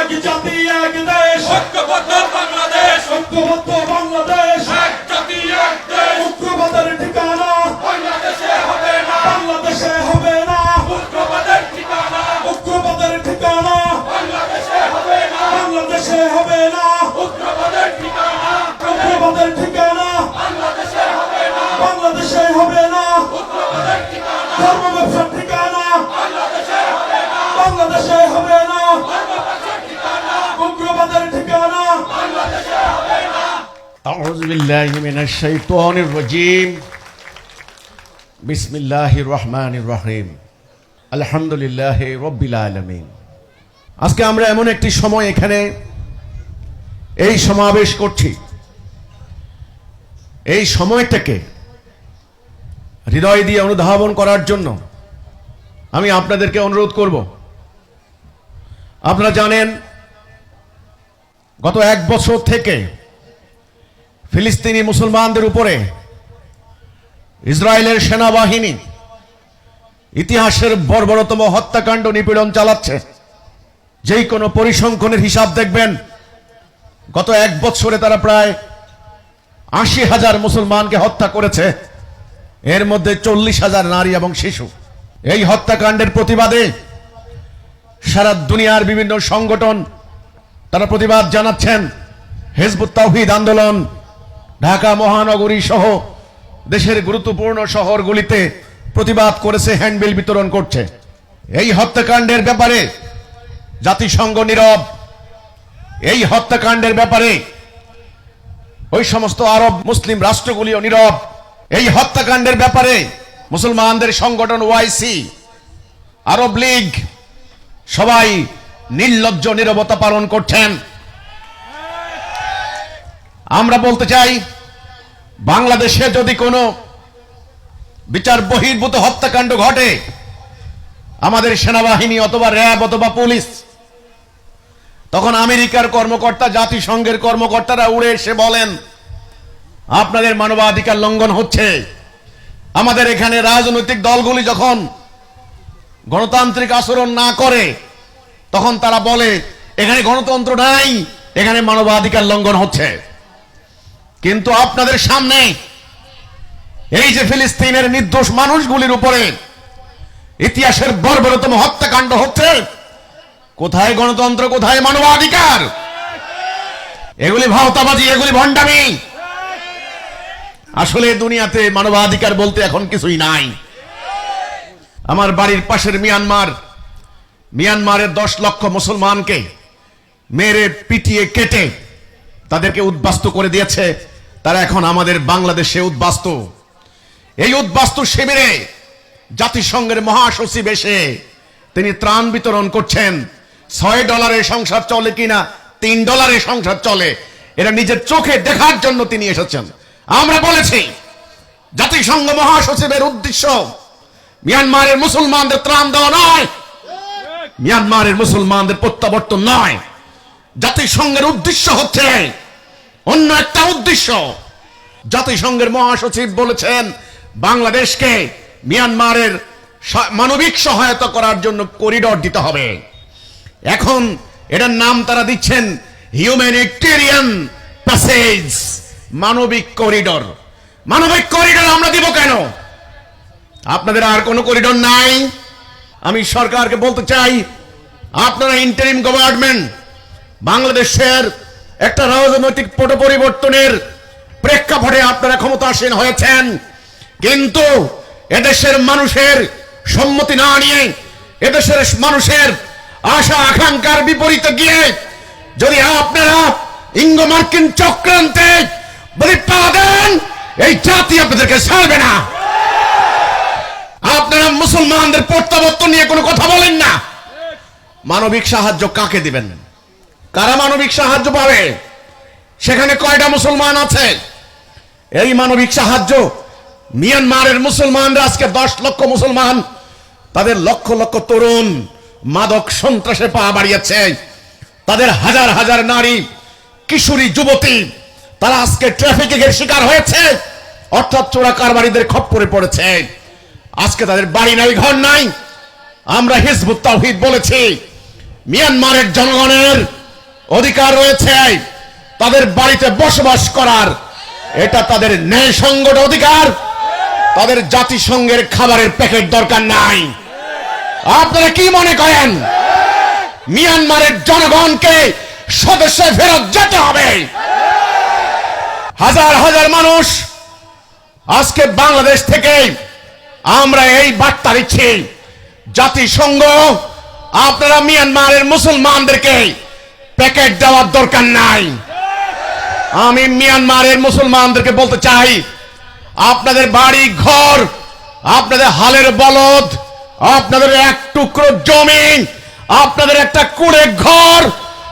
এক জাতি এক দেশ, ঐক্যবদ্ধ বাংলাদেশ, ঐক্যবদ্ধ বাংলাদেশ, এক জাতি এক দেশ। উগ্রবাদের ঠিকানা বাংলাদেশে হবে না, বাংলাদেশে হবে না। উগ্রবাদের ঠিকানা, উগ্রবাদের ঠিকানা বাংলাদেশে হবে না, বাংলাদেশে হবে না। উগ্রবাদের ঠিকানা, উগ্রবাদের ঠিকানা বাংলাদেশে হবে না, বাংলাদেশে হবে না। উগ্রবাদের ঠিকানা, ধর্ম ব্যবসার ঠিকানা বাংলাদেশে হবে না, বাংলাদেশে হবে না। ধর্মব্যবসার ঠিকানা, উগ্রবাদের ঠিকানা বাংলাদেশে হবে না। أعوذ بالله من الشيطان الرجيم بسم الله الرحمن الرحيم الحمد لله رب العالمين। আজকে আমরা এমন একটি সময় এখানে এই সমাবেশ করছি, এই সময়টাকে হৃদয় দিয়ে অনুধাবন করার জন্য আমি আপনাদেরকে অনুরোধ করব। আপনারা জানেন গত এক বছর থেকে ফিলিস্তিনি মুসলমানদের উপরে ইসরায়েলের সেনাবাহিনী ইতিহাসের বর্বরতম হত্যাকাণ্ড নিপীড়ন চালাচ্ছে। যেই কোনো পরিসংখ্যানের হিসাব দেখবেন, গত এক বছরে তারা প্রায় ৮০,০০০ মুসলমানকে হত্যা করেছে, এর মধ্যে ৪০,০০০ নারী এবং শিশু। এই হত্যাকাণ্ডের প্রতিবাদে সারা দুনিয়ার বিভিন্ন সংগঠন তারা প্রতিবাদ জানাচ্ছেন। হিজবুত তাওহীদ আন্দোলন ঢাকা মহানগরী সহ দেশের গুরুত্বপূর্ণ শহরগুলিতে প্রতিবাদ করেছে, হ্যান্ডবিল বিতরণ করছে। এই হত্যাকাণ্ডের ব্যাপারে জাতিসংঘ নীরব। এই হত্যাকাণ্ডের ব্যাপারে ওই সমস্ত আরব মুসলিম রাষ্ট্রগুলিও নীরব। এই হত্যাকাণ্ডের ব্যাপারে মুসলমানদের সংগঠন ওআইসি, আরব লীগ সবাই নির্লজ্জ নীরবতা পালন করছেন। আমরা বলতে চাই, বাংলাদেশে যদি কোনো বিচার বহির্ভূত হত্যাকাণ্ড ঘটে, আমাদের সেনাবাহিনী অথবা র্যাব অথবা পুলিশ, তখন আমেরিকার কর্মকর্তা, জাতিসংঘের কর্মকর্তারা উড়ে এসে বলেন আপনাদের মানবাধিকার লঙ্ঘন হচ্ছে। আমাদের এখানে রাজনৈতিক দলগুলি যখন গণতান্ত্রিক আচরণ না করে, তখন তারা বলে এখানে গণতন্ত্র নাই, এখানে মানবাধিকার লঙ্ঘন হচ্ছে। কিন্তু আপনাদের সামনে এই যে ফিলিস্তিনের নির্দোষ মানুষগুলির উপরে ইতিহাসের বর্বরতম হত্যাকাণ্ড হচ্ছে, কোথায় গণতন্ত্র, কোথায় মানবাধিকার? এগুলি ভাওতাবাজি, এগুলি ভণ্ডামি। আসলে দুনিয়াতে মানবাধিকার বলতে এখন কিছুই নাই। আমার বাড়ির পাশের মিয়ানমারের 10 লক্ষ মুসলমানকে মেরে পিটিয়ে কেটে তাদেরকে উদ্বাস্তু করে দিয়েছে। তারা এখন আমাদের বাংলাদেশে উদ্বাস্তু। এই উদ্বাস্তু শিবিরে জাতিসংঘের মহাসচিব এসে তিনি ত্রাণ বিতরণ করছেন। $6 সংসার চলে কিনা, $3 সংসার চলে, এরা নিজের চোখে দেখার জন্য তিনি এসেছেন। আমরা বলেছি জাতিসংঘ মহাসচিবের উদ্দেশ্য মিয়ানমারের মুসলমানদের ত্রাণ দেওয়া নয়, মিয়ানমারের মুসলমানদের প্রত্যাবর্তন নয়। জাতিসংঘের উদ্দেশ্য হচ্ছে অন্য একটা উদ্দেশ্য। জাতিসংঘের মহাসচিব বলেছেন বাংলাদেশকে মিয়ানমারের মানবিক সহায়তা করার জন্য করিডোর দিতে হবে। এখন এটার নাম তারা দিচ্ছেন হিউম্যানিটেরিয়ান প্যাসেজ, মানবিক করিডোর। মানবিক করিডোর আমরা দিব কেন? আপনাদের আর কোনো করিডোর নাই? আমি সরকারকে বলতে চাই, আপনারা ইন্টারিম গভর্নমেন্ট, বাংলাদেশের একটা রাজনৈতিক পট পরিবর্তনের প্রেক্ষাপটে আপনারা ক্ষমতাসীন হয়েছেন, কিন্তু এদেশের মানুষের সম্মতি না নিয়ে, এদেশের মানুষের আশা আকাঙ্ক্ষার বিপরীতে গিয়ে যদি আপনারা ইঙ্গো মার্কিন চক্রান্তে বলি পা দেন, এই জাতি আপনাদেরকে ছাড়বে না। আপনারা মুসলমানদের প্রত্যাবর্তন নিয়ে কোনো কথা বলেন না। মানবিক সাহায্য কাকে দিবেন? কারা মানবিক সাহায্য পাবে? সেখানে কয়টা মুসলমান আছে? এই মানবিক সাহায্য মিয়ানমারের মুসলমানরা, আজকে 10 লক্ষ মুসলমান, তাদের লক্ষ লক্ষ তরুণ মাদক সন্ত্রাসে পা বাড়িয়েছে। তাদের হাজার হাজার নারী, কিশোরী, যুবতী, তারা আজকে ট্রাফিকিং এর শিকার হয়েছে, অর্থাৎ চোরা কারবারিদের খপ্পরে পড়েছে। আজকে তাদের বাড়ি নাই, ঘর নাই। আমরা হিজবুত তাওহীদ বলেছি মিয়ানমারের জনগণের অধিকার রয়েছে তাদের বাড়িতে বসবাস করার, এটা তাদের ন্যায়সঙ্গত অধিকার। তাদের জাতিসংঘের খাবারের প্যাকেট দরকার নাই। আপনারা কি মনে করেন মিয়ানমারের জনগণকে স্বদেশে ফেরত যেতে হবে? হাজার হাজার মানুষ আজকে বাংলাদেশ থেকে আমরা এই বার্তা দিচ্ছি, জাতিসংঘ আপনারা মিয়ানমারের মুসলমানদেরকে প্যাকেট দেওয়ার দরকার নাই। আমি মিয়ানমারের মুসলমানদেরকে বলতে চাই, আপনাদের বাড়ি ঘর, আপনাদের হালের বলদ, আপনাদের এক টুকরো জমি, আপনাদের একটা কুড়ে ঘর,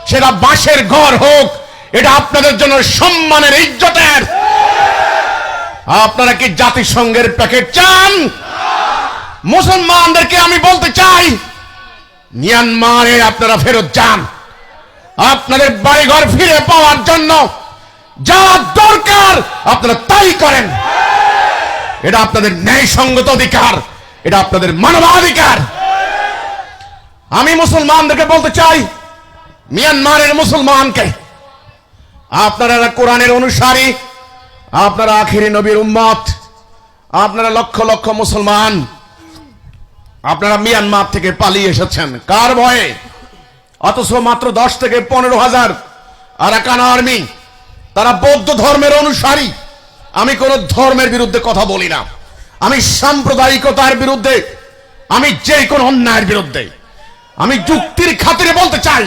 সেটা বাঁশের ঘর হোক, এটা আপনাদের জন্য সম্মানের, ইজ্জতের। আপনারা কি জাতিসংঘের প্যাকেট চান? মুসলমানদেরকে আমি বলতে চাই, মিয়ানমারে আপনারা ফেরত যান। আপনাদের বাড়িঘর ফিরে পাওয়ার জন্য যা দরকার আপনারা তাই করেন। এটা আপনাদের ন্যায়সঙ্গত অধিকার, এটা আপনাদের মানবাধিকার। আমি মুসলমানদেরকে বলতে চাই, মিয়ানমারের মুসলমানকে, আপনারা কোরআনের অনুসারী, আপনারা আখিরি নবীর উম্মত, আপনারা লক্ষ লক্ষ মুসলমান, আপনারা মিয়ানমার থেকে পালিয়ে এসেছেন কার ভয়ে? অথচ মাত্র 10 থেকে 15,000 আরাকান আর্মি, তারা বৌদ্ধ ধর্মের অনুসারী। আমি কোন ধর্মের বিরুদ্ধে কথা বলি না, আমি সাম্প্রদায়িকতার বিরুদ্ধে, আমি যে কোনো অন্যায়ের বিরুদ্ধে। আমি যুক্তির খাতিরে বলতে চাই,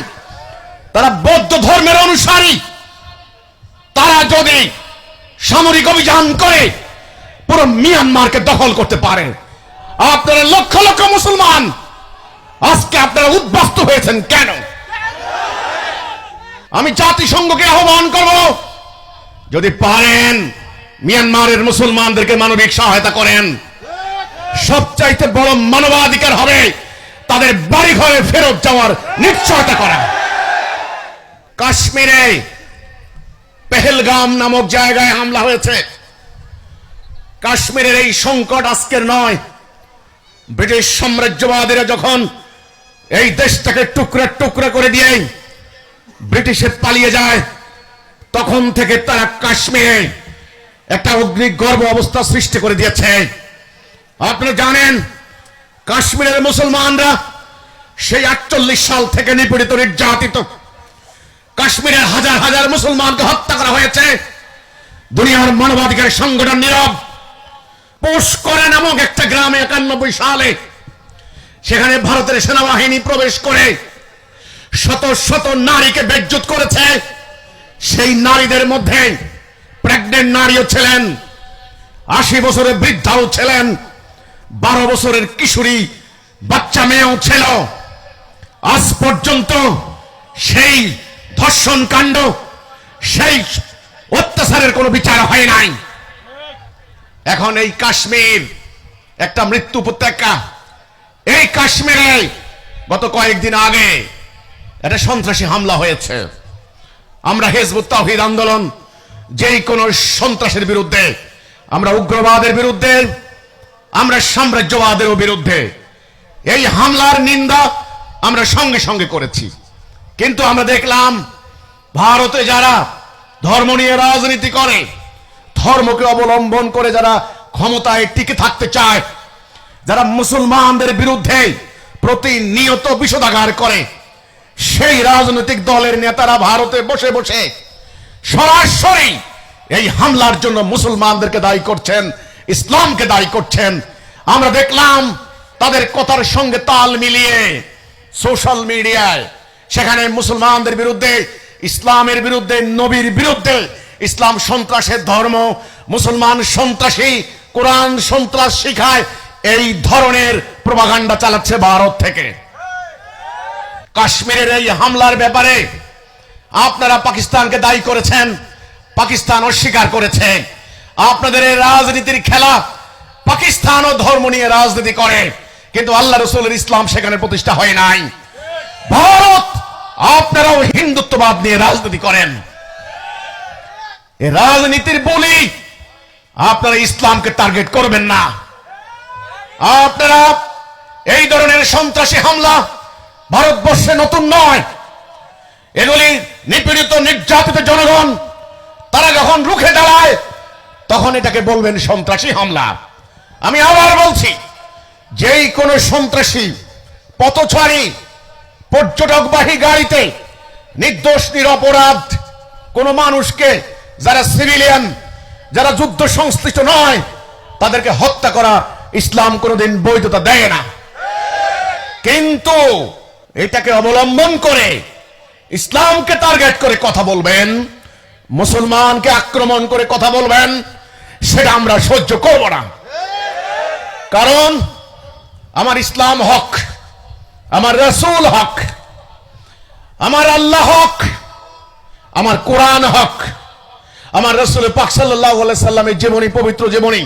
তারা বৌদ্ধ ধর্মের অনুসারী, তারা যদি সামরিক অভিযান করে পুরো মিয়ানমারকে দখল করতে পারে, আপনারা লক্ষ লক্ষ মুসলমান আজকে আপনারা উদ্বাস্তু হয়েছেন কেন? আমি জাতিসংঘকে আহ্বান করব, যদি পারেন মিয়ানমারের মুসলমানদেরকে মানবিক সহায়তা করেন। সবচাইতে বড় মানবাধিকার হবে তাদের বাড়ি ঘরে ফেরত যাওয়ার নিশ্চয়তা করা। কাশ্মীরে পেহেলগাম নামক জায়গায় হামলা হয়েছে। কাশ্মীরের এই সংকট আজকের নয়। ব্রিটিশ সাম্রাজ্যবাদীরা যখন এই দেশটাকে টুকরা টুকরা করে দিয়ে ব্রিটিশে পালিয়ে যায়, তখন থেকে তারা কাশ্মীরে একটা অগ্নিগর্ভ অবস্থা সৃষ্টি করে দিয়েছে। আপনারা জানেন, কাশ্মীরের মুসলমানরা সেই 48 সাল থেকে নিপীড়িত, নির্যাতিত। কাশ্মীরের হাজার হাজার মুসলমানকে হত্যা করা হয়েছে। দুনিয়ার মানবাধিকার সংগঠন নীরব। পোষকরা নামক একটা গ্রামে 91 সালে সেখানে ভারতের সেনাবাহিনী প্রবেশ করে শত শত নারীকে বেজ্জুত করেছে। সেই নারীদের মধ্যে প্রেগনেন্ট নারীও ছিলেন, 80 বছরের বৃদ্ধাও ছিলেন, 12 বছরের কিশোরী বাচ্চা মেয়েও ছিল। আজ পর্যন্ত সেই ধর্ষণ কাণ্ড, সেই অত্যাচারের কোনো বিচার হয় নাই। এখন এই কাশ্মীর একটা মৃত্যু উপত্যকা। এই কাশ্মীরে গত কয়েকদিন আগে একটা সন্ত্রাসী হামলা হয়েছে। আমরা হিজবুত তাওহীদ আন্দোলন যেই কোন সন্ত্রাসের বিরুদ্ধে, আমরা উগ্রবাদের বিরুদ্ধে, আমরা সাম্রাজ্যবাদের বিরুদ্ধে এই হামলার নিন্দা আমরা সঙ্গে সঙ্গে করেছি। কিন্তু আমরা দেখলাম ভারতে যারা ধর্ম নিয়ে রাজনীতি করে, ধর্মকে অবলম্বন করে যারা ক্ষমতায় টিকে থাকতে চায়, যারা মুসলমানদের বিরুদ্ধে প্রতিনিয়ত বিষোদাগার করে, সেই রাজনৈতিক দলের নেতারা ভারতে বসে বসে সরাসরি এই হামলার জন্য মুসলমানদেরকে দায়ী করছেন, ইসলামকে দায়ী করছেন। আমরা দেখলাম তাদের কথার সঙ্গে তাল মিলিয়ে সোশ্যাল মিডিয়ায় সেখানে মুসলমানদের বিরুদ্ধে, ইসলামের বিরুদ্ধে, নবীর বিরুদ্ধে, ইসলাম সন্ত্রাসের ধর্ম, মুসলমান সন্ত্রাসী, কোরআন সন্ত্রাস শিখায়, এই ধরনের প্রপাগান্ডা চালাচ্ছে ভারত থেকে। কাশ্মীরের এই হামলার ব্যাপারে আপনারা পাকিস্তানকে দায়ী করেছেন, পাকিস্তান অস্বীকার করেছে। আপনাদের এই রাজনীতির খেলা, পাকিস্তানও ধর্ম নিয়ে রাজনীতি করে, কিন্তু আল্লাহ রাসূলের ইসলাম সেখানে প্রতিষ্ঠা হয় নাই। ভারত, আপনারাও হিন্দুত্ববাদ নিয়ে রাজনীতি করেন। এই রাজনীতির বলি আপনারা ইসলামকে টার্গেট করবেন না। আপনারা এই ধরনের সন্ত্রাসী হামলা ভারতবর্ষে নতুন নয়। এগুলি নিপীড়িত নির্যাতিত জনগণ তারা যখন রুখে দাঁড়ায় তখন এটাকে বলবেন সন্ত্রাসী হামলা। আমি আবার বলছি, যেই কোন সন্ত্রাসী পথচারী পর্যটকবাহী গাড়িতে নির্দোষ নিরপরাধ কোন মানুষকে, যারা সিভিলিয়ান, যারা যুদ্ধ সংশ্লিষ্ট নয়, তাদেরকে হত্যা করা ইসলাম কোনদিন বৈধতা দেয় না। কিন্তু এটাকে অবলম্বন করে ইসলামকে টার্গেট করে কথা বলবেন, মুসলমানকে আক্রমণ করে কথা বলবেন, সেটা আমরা সহ্য করব না। কারণ আমার ইসলাম হক, আমার রাসূল হক, আমার আল্লাহ হক, আমার কোরআন হক, আমার রাসূল পাক সাল্লাল্লাহু আলাইহি সাল্লামের জীবনী, পবিত্র জীবনী,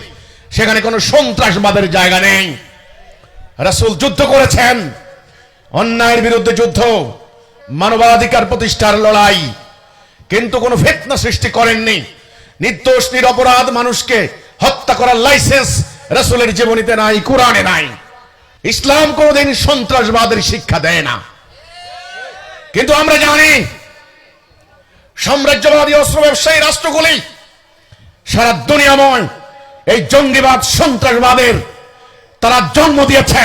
সেখানে কোনো সন্ত্রাসবাদের জায়গা নেই। রাসূল যুদ্ধ করেছেন, অন্যায়ের বিরুদ্ধে যুদ্ধ, মানবাধিকার প্রতিষ্ঠার লড়াই, কিন্তু কোনো ফিতনা সৃষ্টি করেননি। নির্দোষ নিরপরাধ মানুষকে হত্যা করার লাইসেন্স রাসূলের জীবনীতে নাই, কোরআনে নাই। ইসলাম কোনদিন সন্ত্রাসবাদের শিক্ষা দেয় না। কিন্তু আমরা জানি সাম্রাজ্যবাদী অস্ত্র ব্যবসায়ী রাষ্ট্রগুলি সারা দুনিয়াময় এই জঙ্গিবাদ সন্ত্রাসবাদের তারা জন্ম দিয়েছে।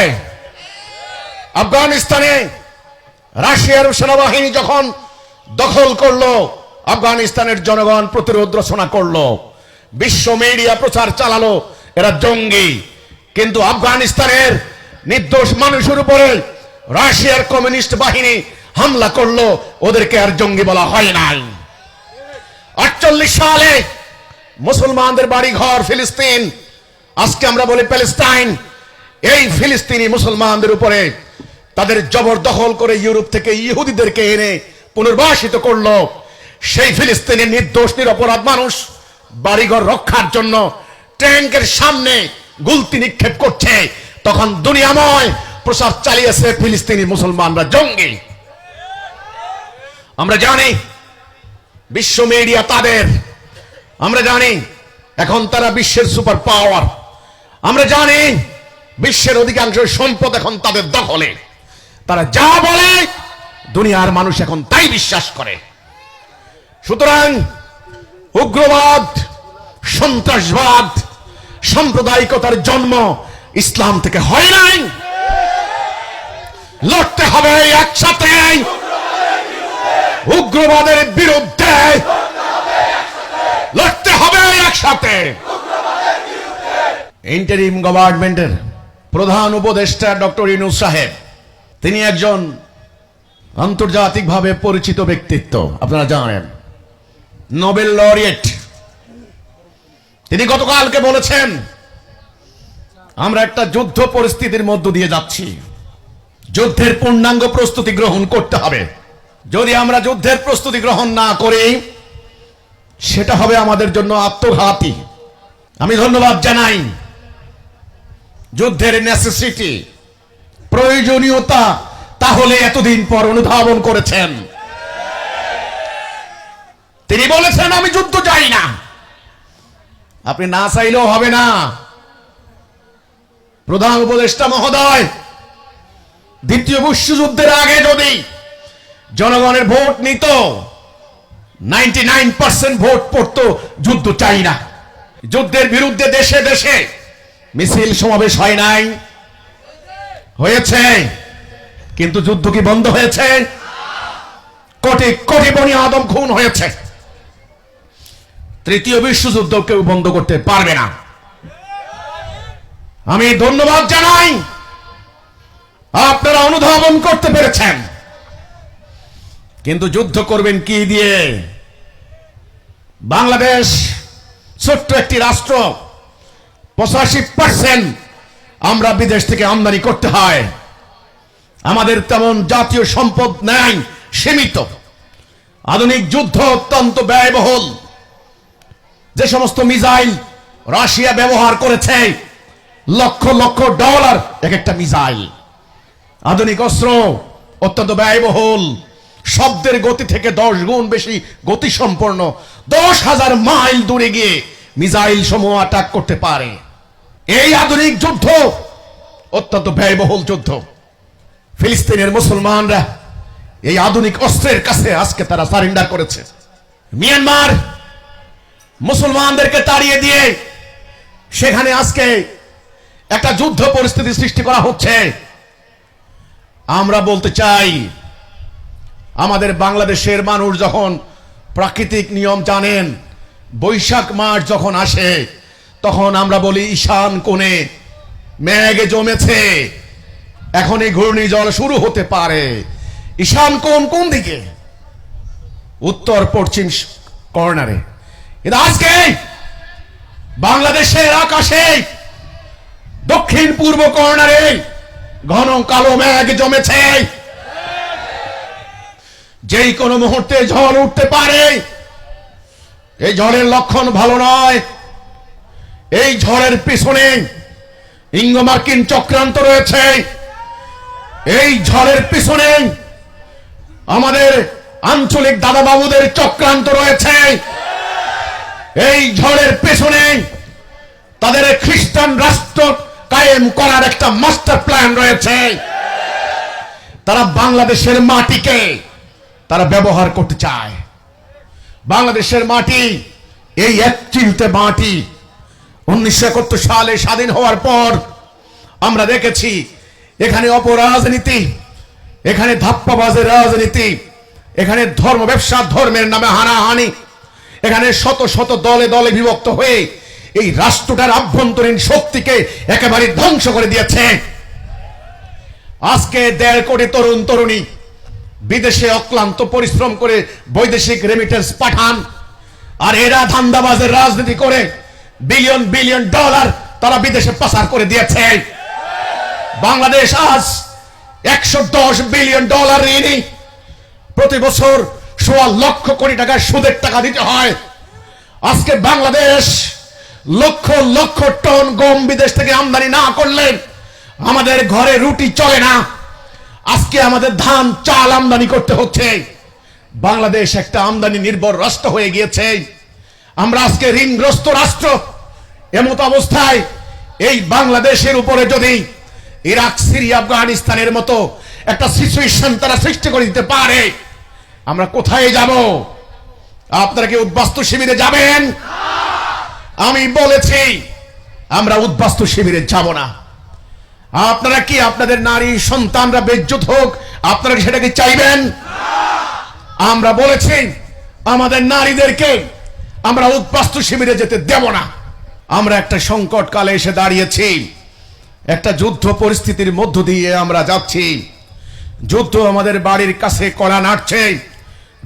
আফগানিস্তানে রাশিয়ার সেনাবাহিনী যখন দখল করলো, আফগানিস্তানের জনগণ প্রতিরোধ রচনা করলো, বিশ্ব মিডিয়া প্রচার চালালো এরা জঙ্গি। কিন্তু আফগানিস্তানের নির্দোষ মানুষের উপরে রাশিয়ার কমিউনিস্ট বাহিনী হামলা করলো, ওদেরকে আর জঙ্গি বলা হয় নাই। 48 সালে মুসলমানদের বাড়ি ঘর ফিলিস্তিন, আজকে আমরা বলি প্যালেস্টাইন, এই ফিলিস্তিনি মুসলমানদের উপরে তাদের জবরদখল করে ইউরোপ থেকে ইহুদিদেরকে এনে পুনর্বাসিত করলো। সেই ফিলিস্তিনের নির্দোষ নিরপরাধ মানুষ বাড়িঘর রক্ষার জন্য ট্যাঙ্কের সামনে গুলতি নিক্ষেপ করছে, তখন দুনিয়াময় প্রচার চালিয়েছে ফিলিস্তিনি মুসলমানরা জঙ্গি। আমরা জানি বিশ্ব মিডিয়া তাদের, আমরা জানি এখন তারা বিশ্বের সুপার পাওয়ার, আমরা জানি বিশ্বের অধিকাংশ সম্পদ এখন তাদের দখলে। তারা যা বলে দুনিয়ার মানুষ এখন তাই বিশ্বাস করে। সুতরাং উগ্রবাদ, সন্ত্রাসবাদ, সাম্প্রদায়িকতার জন্ম ইসলাম থেকে হয় নাই। লড়তে হবে একসাথে উগ্রবাদের বিরুদ্ধে, লড়তে হবে একসাথে। ইন্টারিম গভর্নমেন্টের প্রধান উপদেষ্টা ডক্টর ইউনূস সাহেব, তিনি একজন আন্তর্জাতিকভাবে পরিচিত ব্যক্তিত্ব, আপনারা জানেন, নোবেল লরিয়েট। তিনি গতকালকে বলেছেন আমরা একটা যুদ্ধ পরিস্থিতির মধ্য দিয়ে যাচ্ছি, যুদ্ধের পূর্ণাঙ্গ প্রস্তুতি গ্রহণ করতে হবে। যদি আমরা যুদ্ধের প্রস্তুতি গ্রহণ না করি সেটা হবে আমাদের জন্য আত্মঘাতী। আমি ধন্যবাদ জানাই, যুদ্ধের নেসেসিটি, প্রয়োজনীয়তা তাহলে এতদিন পর অনুধাবন করেছেন। তিনি বলেছেন আমি যুদ্ধ চাই না। আপনি না চাইলেও হবে না। প্রধান উপদেষ্টা মহোদয়, দ্বিতীয় বিশ্বযুদ্ধের আগে যদি জনগণের ভোট নিত, 99% ভোট পড়তো যুদ্ধ চাই না। যুদ্ধের বিরুদ্ধে দেশে দেশে মিছিল সমাবেশ হয় নাই, হয়েছে, কিন্তু যুদ্ধ কি বন্ধ হয়েছে? কোটি কোটি বনি আদম খুন হয়েছে। তৃতীয় বিশ্বযুদ্ধ কেউ বন্ধ করতে পারবে না। আমি ধন্যবাদ জানাই, আপনারা অনুধাবন করতে পেরেছেন। কিন্তু যুদ্ধ করবেন কি দিয়ে? বাংলাদেশ ছোট্ট একটি রাষ্ট্র, 85% আমরা বিদেশ থেকে আমদানি করতে হয়। আমাদের তেমন জাতীয় সম্পদ নাই, সীমিত। আধুনিক যুদ্ধ অত্যন্ত ব্যয়বহুল। যে সমস্ত মিসাইল রাশিয়া ব্যবহার করেছে, লক্ষ লক্ষ ডলার এক একটা মিসাইল। আধুনিক অস্ত্র অত্যন্ত ব্যয়বহুল, শব্দের গতি থেকে 10 গুণ বেশি গতি সম্পন্ন, 10,000 মাইল দূরে গিয়ে মিসাইল সমূহ অ্যাটাক করতে পারে। এই আধুনিক যুদ্ধ অত্যন্ত ব্যয়বহুল যুদ্ধ। ফিলিস্তিনের মুসলমানরা এই আধুনিক অস্ত্রের কাছে আজকে তারা সারেন্ডার করেছে। মিয়ানমার মুসলমানদেরকে তাড়িয়ে দিয়ে সেখানে আজকে একটা যুদ্ধ পরিস্থিতি সৃষ্টি করা হচ্ছে। আমরা বলতে চাই, আমাদের বাংলাদেশের মানুষ যখন প্রাকৃতিক নিয়ম জানেন, বৈশাখ মাস যখন আসে তখন আমরা বলি ঈশান কোণে মেঘ জমেছে, এখন এই ঘূর্ণিঝড় শুরু হতে পারে। ঈশান কোণ কোন দিকে? উত্তর পশ্চিম কর্নারে। কিন্তু আজকে বাংলাদেশের আকাশে দক্ষিণ পূর্ব কর্নারে ঘন কালো মেঘ জমেছে। যেই কোনো মুহূর্তে ঝড় উঠতে পারে। এই ঝড়ের লক্ষণ ভালো নয়। এই ঝড়ের পিছনে ইঙ্গো মার্কিন চক্রান্ত রয়েছে। এই ঝড়ের পিছনে আমাদের আঞ্চলিক দাদাবাবুদের চক্রান্ত রয়েছে। এই ঝড়ের পেছনে তাদের খ্রিস্টান রাষ্ট্র কায়েম করার একটা মাস্টার প্ল্যান রয়েছে। তারা বাংলাদেশের মাটিকে তারা ব্যবহার করতে চায়। বাংলাদেশের মাটি এই এক চিলতে মাটি 1971 সালে স্বাধীন হওয়ার পর আমরা দেখেছি এখানে অপরাজনীতি, এখানে ধাপ্পাবাজের রাজনীতি, এখানে ধর্ম ব্যবসা, ধর্মের নামে হানাহানি, এখানে শত শত দলে দলে বিভক্ত হয়ে এই রাষ্ট্রটার আভ্যন্তরীণ শক্তিকে একেবারে ধ্বংস করে দিয়েছে। আজকে 1.5 কোটি তরুণ তরুণী বিদেশে অক্লান্ত পরিশ্রম করে বৈদেশিক রেমিটেন্স পাঠান, আর এরা ধান্দাবাজের রাজনীতি করে বিলিয়ন বিলিয়ন ডলার তারা বিদেশে পাচার করে দিয়েছে। বাংলাদেশ আজ 110 বিলিয়ন ডলার ঋণী। প্রতি বছর 1.25 লক্ষ কোটি টাকা সুদের টাকা দিতে হয়। আজকে বাংলাদেশ লক্ষ লক্ষ টন গম বিদেশ থেকে আমদানি না করলে আমাদের ঘরে রুটি চলে না। আজকে আমাদের ধান চাল আমদানি করতে হচ্ছে। বাংলাদেশ একটা আমদানি নির্ভর রাষ্ট্র হয়ে গিয়েছে। আমরা আজকে ঋণগ্রস্ত রাষ্ট্র। এমত অবস্থায় এই বাংলাদেশের উপরে যদি ইরাক, সিরিয়া, আফগানিস্তানের মতো একটা সিচুয়েশন তারা সৃষ্টি করে দিতে পারে, আমরা কোথায় যাব? আপনারা কি উদ্বাস্তু শিবিরে যাবেন? আমি বলেছি আমরা উদ্বাস্তু শিবিরে যাব না। আপনারা কি আপনাদের নারী সন্তানরা বেজ্জত হোক, আপনারা সেটাকে চাইবেন? আমরা বলেছি আমাদের নারীদেরকে আমরা উদ্বাস্তু শিবিরে যেতে দেব না। আমরা একটা সংকট কালে এসে দাঁড়িয়েছি। একটা যুদ্ধ পরিস্থিতির মধ্য দিয়ে আমরা যাচ্ছি। যুদ্ধ আমাদের বাড়ির কাছে কড়া নাড়ছে।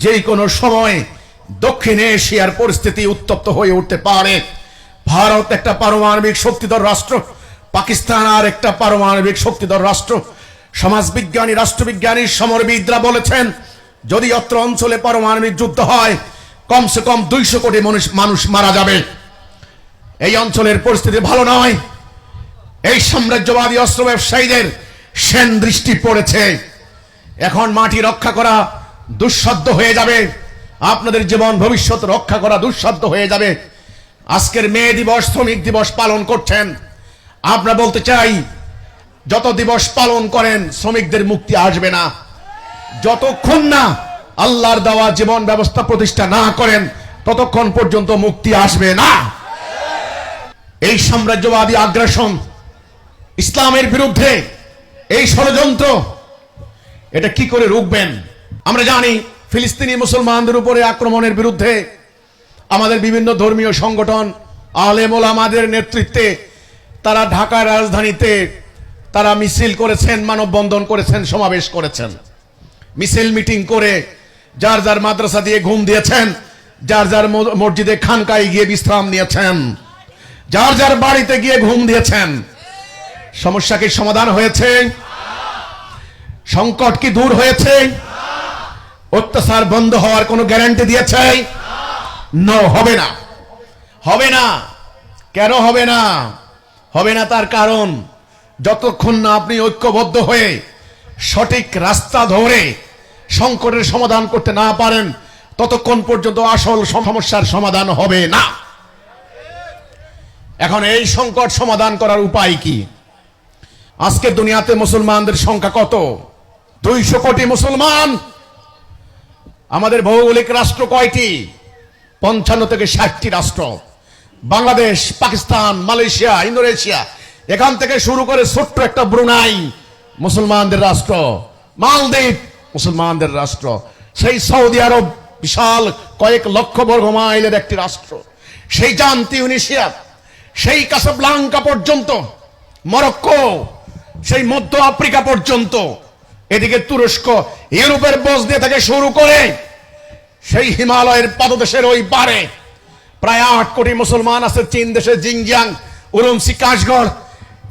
যেই কোনো সময় দক্ষিণ এশিয়ার পরিস্থিতি উত্তপ্ত হয়ে উঠতে পারে। ভারত একটা পারমাণবিক শক্তিধর রাষ্ট্র, পাকিস্তান আর একটা পারমাণবিক শক্তিধর রাষ্ট্র। সমাজবিজ্ঞানী, রাষ্ট্রবিজ্ঞানী, সমরবিদরা বলেছেন যদি অত্র অঞ্চলে পারমাণবিক যুদ্ধ হয় কমসে কম 200 কোটি মানুষ মারা যাবে। এই অঞ্চলের পরিস্থিতি ভালো নয়। এই সাম্রাজ্যবাদী অস্ত্র ব্যবসায়ীদের সেন দৃষ্টি পড়েছে। এখন মাটি রক্ষা করা দুঃসাধ্য হয়ে যাবে। আপনাদের জীবন ভবিষ্যৎ রক্ষা করা দুঃসাধ্য হয়ে যাবে। আজকের মে দিবস, শ্রমিক দিবস পালন করছেন। আমরা বলতে চাই যত দিবস পালন করেন শ্রমিকদের মুক্তি আসবে না। যতক্ষণ না আল্লাহর দেওয়া জীবন ব্যবস্থা প্রতিষ্ঠা না করেন ততক্ষণ পর্যন্ত মুক্তি আসবে না। এই সাম্রাজ্যবাদী আগ্রাসন, ইসলামের বিরুদ্ধে এই ষড়যন্ত্র, এটা কি করে রুখবেন? আমরা জানি ফিলিস্তিনি মুসলমানদের উপরে আক্রমণের বিরুদ্ধে আমাদের বিভিন্ন ধর্মীয় সংগঠন, আলেম ওলামাদের নেতৃত্বে তারা ঢাকার রাজধানীতে তারা মিছিল করেছেন, মানববন্ধন করেছেন, সমাবেশ করেছেন, মিছিল মিটিং করে যার যার মাদ্রাসা দিয়ে ঘুম দিয়েছেন, যার যার মসজিদে খানকায় গিয়ে বিশ্রাম নিয়েছেন, যার যার বাড়িতে গিয়ে ঘুম দিয়েছেন। সমস্যা কি সমাধান হয়েছে? সংকট কি দূর হয়েছে? অত্যাচার বন্ধ হওয়ার কোনো গ্যারান্টি দিয়েছে? নো, হবে না। হবে না। কেন হবে না? হবে না তার কারণ যতক্ষণ না আপনি ঐক্যবদ্ধ হয়ে সঠিক রাস্তা ধরে সংকটের সমাধান করতে না পারেন ততক্ষণ পর্যন্ত আসল সমস্যার সমাধান হবে না। এখন এই সংকট সমাধান করার উপায় কি? আজকে দুনিয়াতে মুসলমানদের সংখ্যা কত? 200 কোটি মুসলমান। আমাদের ভৌগোলিক রাষ্ট্র কয়টি? 55 থেকে 60টি রাষ্ট্র। বাংলাদেশ, পাকিস্তান, মালয়েশিয়া, ইন্দোনেশিয়া, এখান থেকে শুরু করে ছোট্ট একটা ব্রুনাই মুসলমানদের রাষ্ট্র, মালদ্বীপ মুসলমানদের রাষ্ট্র, সেই সৌদি আরব বিশাল কয়েক লক্ষ বর্গ মাইলের একটি রাষ্ট্র, সেই জান তিউনিসিয়া, সেই কাসাব্লাঙ্কা পর্যন্ত, মরক্কো, সেই মধ্য আফ্রিকা পর্যন্ত, এদিকে তুরস্ক, ইউরোপের বসনিয়া থেকে শুরু করে সেই হিমালয়ের পাদদেশের ওই পারে প্রায় 8 কোটি মুসলমান আছে। চীন দেশের জিনজিয়াং, উরুমচি, কাশগড়,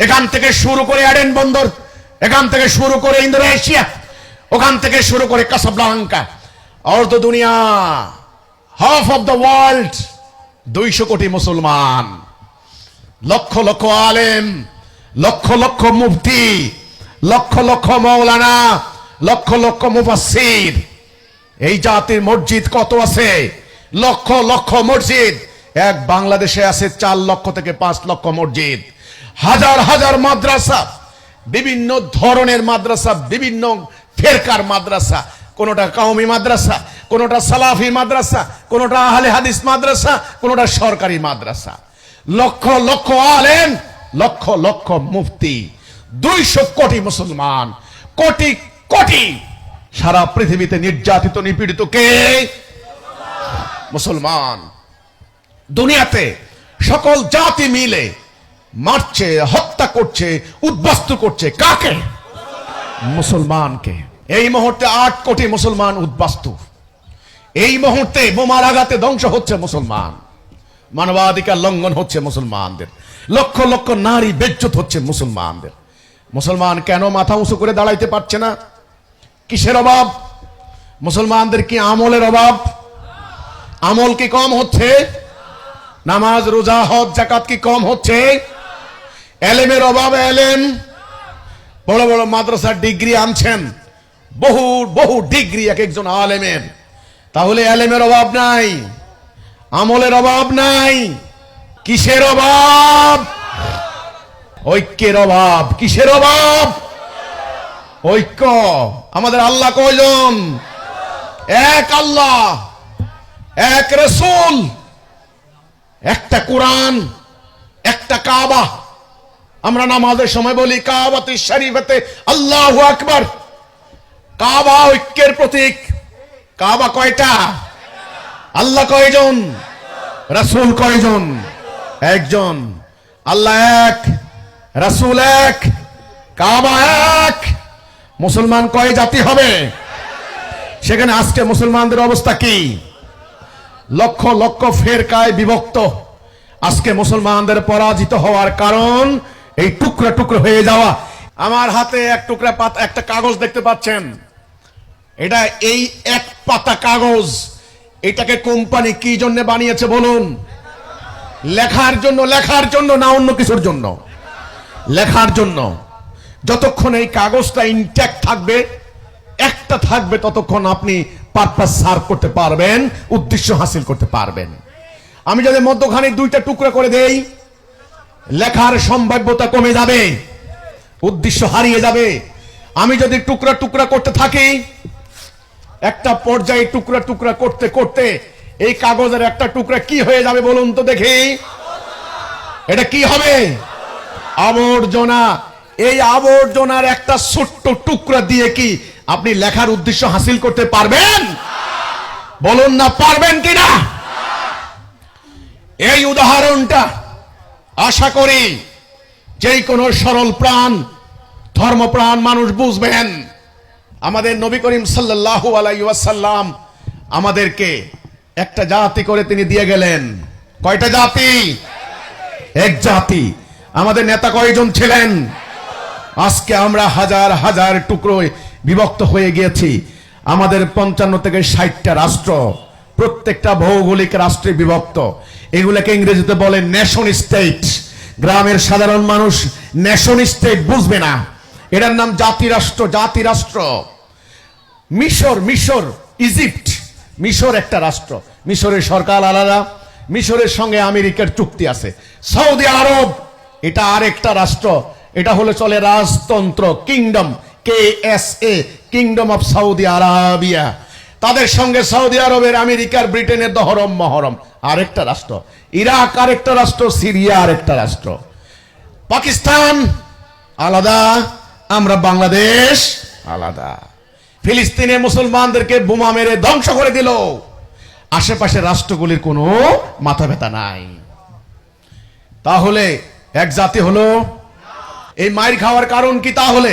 এখান থেকে শুরু করে এডেন বন্দর, এখান থেকে শুরু করে ইন্দোনেশিয়া, ওখান থেকে শুরু করে কাসাব্লাঙ্কা, অর্ধ দুনিয়া, হাফ অফ দ্য ওয়ার্ল্ড, 200 কোটি মুসলমান, লক্ষ লক্ষ আলেম, লক্ষ লক্ষ মুফতি, লক্ষ লক্ষ মৌলানা, লক্ষ লক্ষ মুফাসসির। এই জাতির মসজিদ কত আছে? লক্ষ লক্ষ মসজিদ। এক বাংলাদেশে আছে 4 লক্ষ থেকে 5 লক্ষ মসজিদ, হাজার হাজার মাদ্রাসা, বিভিন্ন ধরনের মাদ্রাসা, বিভিন্ন ফেরকার মাদ্রাসা, কোনটা কওমি মাদ্রাসা, কোনটা সালাফি মাদ্রাসা, কোনটা আহলে হাদিস মাদ্রাসা, কোনটা সরকারি মাদ্রাসা, লক্ষ লক্ষ আলেম, লক্ষ লক্ষ মুফতি, 200 কোটি মুসলমান, কোটি কোটি। সারা পৃথিবীতে নির্যাতিত নিপীড়িত কে? মুসলমান। দুনিয়াতে সকল জাতি মিলে মারছে, হত্যা করছে, উদ্বাস্তু করছে কাকে? মুসলমানকে। এই মুহূর্তে 8 কোটি মুসলমান উদ্বাস্তু। এই মুহূর্তে বোমার আঘাতে ধ্বংস হচ্ছে মুসলমান, মানবাধিকার লঙ্ঘন হচ্ছে মুসলমানদের, লক্ষ লক্ষ নারী বেজ্জত হচ্ছে মুসলমানদের। মুসলমান কেন মাথা উঁচু করে দাঁড়াইতে পারছে না? কিসের অভাব? মুসলমানদের কি আমলের অভাব? আমল কি কম হচ্ছে? নামাজ, রোজা, হজ, যাকাত কি কম হচ্ছে? এলেমের অভাব? এলেম, বড় বড় মাদ্রাসার ডিগ্রি আনছেন, বহু বহু ডিগ্রি এক একজন আলেমের, তাহলে এলেমের অভাব নাই, আমলের অভাব নাই। কিসের অভাব? ঐক্যের অভাব। কিসের অভাব? ঐক্য। আমাদের আল্লাহ কয়জন? এক আল্লাহ, এক রাসূল, একটা কোরআন, একটা কাবা। আমরা নামাজের সময় বলি কাবাতে শরীফাতে আল্লাহু আকবার। কাবা ঐক্যের প্রতীক। কাবা কয়টা? আল্লাহ কয়জন? রাসূল কয়জন? একজন। আল্লাহ এক, রাসূল এক, কাবা এক। মুসলমান কয় জাতি হবে? সেখানে আজকে মুসলমানদের অবস্থা কি? লক্ষ লক্ষ ফেরকায় বিভক্ত। আজকে মুসলমানদের পরাজিত হওয়ার কারণ এই টুকরা টুকরা হয়ে যাওয়া। আমার হাতে এক টুকরা পাতা, একটা কাগজ দেখতে পাচ্ছেন, এটা এই এক পাতা কাগজ, এটাকে কোম্পানি কি জন্য বানিয়েছে বলুন? লেখার জন্য। লেখার জন্য না অন্য কিছুর জন্য? লেখার জন্য। যতক্ষণ এই কাগজটা ইনট্যাক্ট থাকবে, একটা থাকবে, ততক্ষণ আপনি পারপাস সার্ভ করতে পারবেন, উদ্দেশ্য হাসিল করতে পারবেন। আমি যদি মধ্যখানে 2টা টুকরা করে দেই, লেখার সম্ভাব্যতা কমে যাবে, উদ্দেশ্য হারিয়ে যাবে। আমি যদি টুকরা টুকরা করতে থাকি, একটা পর্যায়ে টুকরা টুকরা করতে করতে এই কাগজের একটা টুকরা কি হয়ে যাবে বলুন তো দেখি? এটা কি হবে? আবর্জনা। এই আবর্জনার একটা ছোট্ট টুকরা দিয়ে কি আপনি লেখার উদ্দেশ্য হাসিল করতে পারবেন? বলুন না, পারবেন কিনা? এই উদাহরণটা আশা করি যে কোনো সরল প্রাণ, ধর্মপ্রাণ মানুষ বুঝবেন। আমাদের নবী করিম সাল্লাল্লাহু আলাইহি ওয়াসাল্লাম আমাদেরকে একটা জাতি করে তিনি দিয়ে গেলেন। কয়টা জাতি? এক জাতি। আমাদের নেতা কয়জন ছিলেন? আজকে আমরা হাজার হাজার টুকরোয় বিভক্ত হয়ে গিয়েছি। আমাদের 55 থেকে 60টা রাষ্ট্র, প্রত্যেকটা ভৌগোলিক রাষ্ট্রে বিভক্ত। এগুলোকে ইংরেজিতে বলে নেশন স্টেট। গ্রামের সাধারণ মানুষ নেশন স্টেট বুঝবে না, এটার নাম জাতিরাষ্ট্র। জাতিরাষ্ট্র। মিশর, মিশর, ইজিপ্ট, মিশর একটা রাষ্ট্র, মিশরের সরকার আলাদা, মিশরের সঙ্গে আমেরিকার চুক্তি আছে। সৌদি আরব, এটা আরেকটা রাষ্ট্র, এটা হলো চলে রাজতন্ত্র, kingdom, KSA, kingdom of Saudi Arabia. তাদের সঙ্গে সৌদি আরবের, আমেরিকার, ব্রিটেনের দহরম মহরম। আরেকটা রাষ্ট্র ইরাক, আরেকটা রাষ্ট্র সিরিয়া, আরেকটা রাষ্ট্র পাকিস্তান আলাদা, আমরা বাংলাদেশ আলাদা। ফিলিস্তিনে মুসলমানদেরকে বোমা মেরে ধ্বংস করে দিল, আশেপাশে রাষ্ট্রগুলির কোনো মাথা ব্যথা নাই। তাহলে এক জাতি হলো? এই মাইর খাওয়ার কারণ কি? তাহলে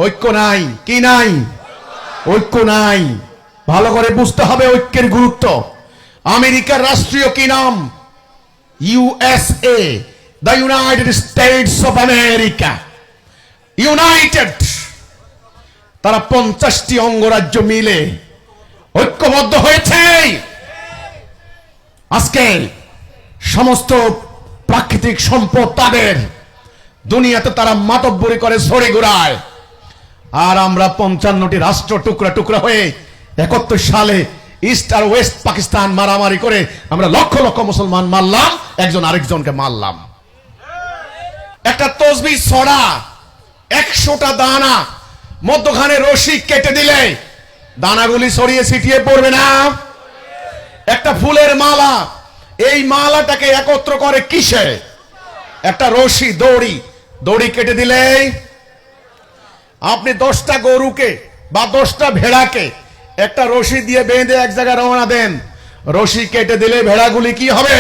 ঐক্য নাই। কি নাই? ঐক্য নাই। ভালো করে বুঝতে হবে ঐক্যের গুরুত্ব। আমেরিকার রাষ্ট্রীয় কি নাম? USA, the United states of America. United, তারা 50টি অঙ্গরাজ্য মিলে ঐক্যবদ্ধ হয়েছে। আজকে সমস্ত প্রাকৃতিক সম্পদ তাদের, দুনিয়াতে তারা মাতব্বরি করে ছড়ে ঘুরায়। আর আমরা 55টি রাষ্ট্র টুকরা টুকরা হয়ে 71 সালে ইস্ট আর ওয়েস্ট পাকিস্তান মারামারি করে আমরা লক্ষ লক্ষ মুসলমান মারলাম, একজন আরেকজনকে মারলাম। একটা তসবিহ ছড়া, 100টা দানা, মধ্যখানে রশি কেটে দিলে দানাগুলি ছড়িয়ে ছিটিয়ে পড়বে না? একটা ফুলের মালা, এই মালাটাকে একত্র করে কিসে? একটা রশি, দড়ি। দড়ি কেটে দিলে আপনি 10টা গরুকে বা 10টা ভেড়াকে একটা রশি দিয়ে বেঁধে এক জায়গায় রওনা দেন, রশি কেটে দিলে ভেড়াগুলি কি হবে?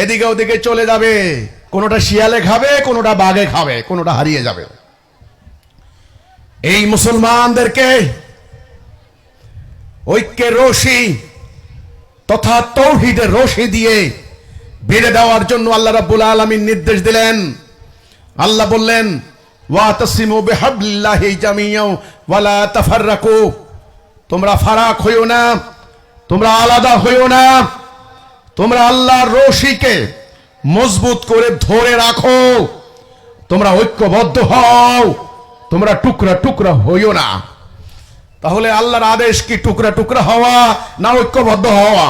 এদিকে ওদিকে চলে যাবে। কোনোটা শিয়ালে খাবে, কোনোটা বাঘে খাবে, কোনোটা হারিয়ে যাবে। এই মুসলমানদেরকে ঐক্যের রশি তথা তৌহিদের রশি দিয়ে বেঁধে দেওয়ার জন্য আল্লাহ রাব্বুল আলামিন নির্দেশ দিলেন। আল্লাহ বললেন, ওয়াতাসিমু বিহাবলিল্লাহি জামিআন ওয়ালা তাফাররাকু, তোমরা ফারাক হইও না, তোমরা আলাদা হইও না, তোমরা আল্লাহর রশিকে মজবুত করে ধরে রাখো, তোমরা ঐক্যবদ্ধ হও, তোমরা টুকরা টুকরা হইও না। তাহলে আল্লাহর আদেশ কি টুকরা টুকরা হওয়া না ঐক্যবদ্ধ হওয়া?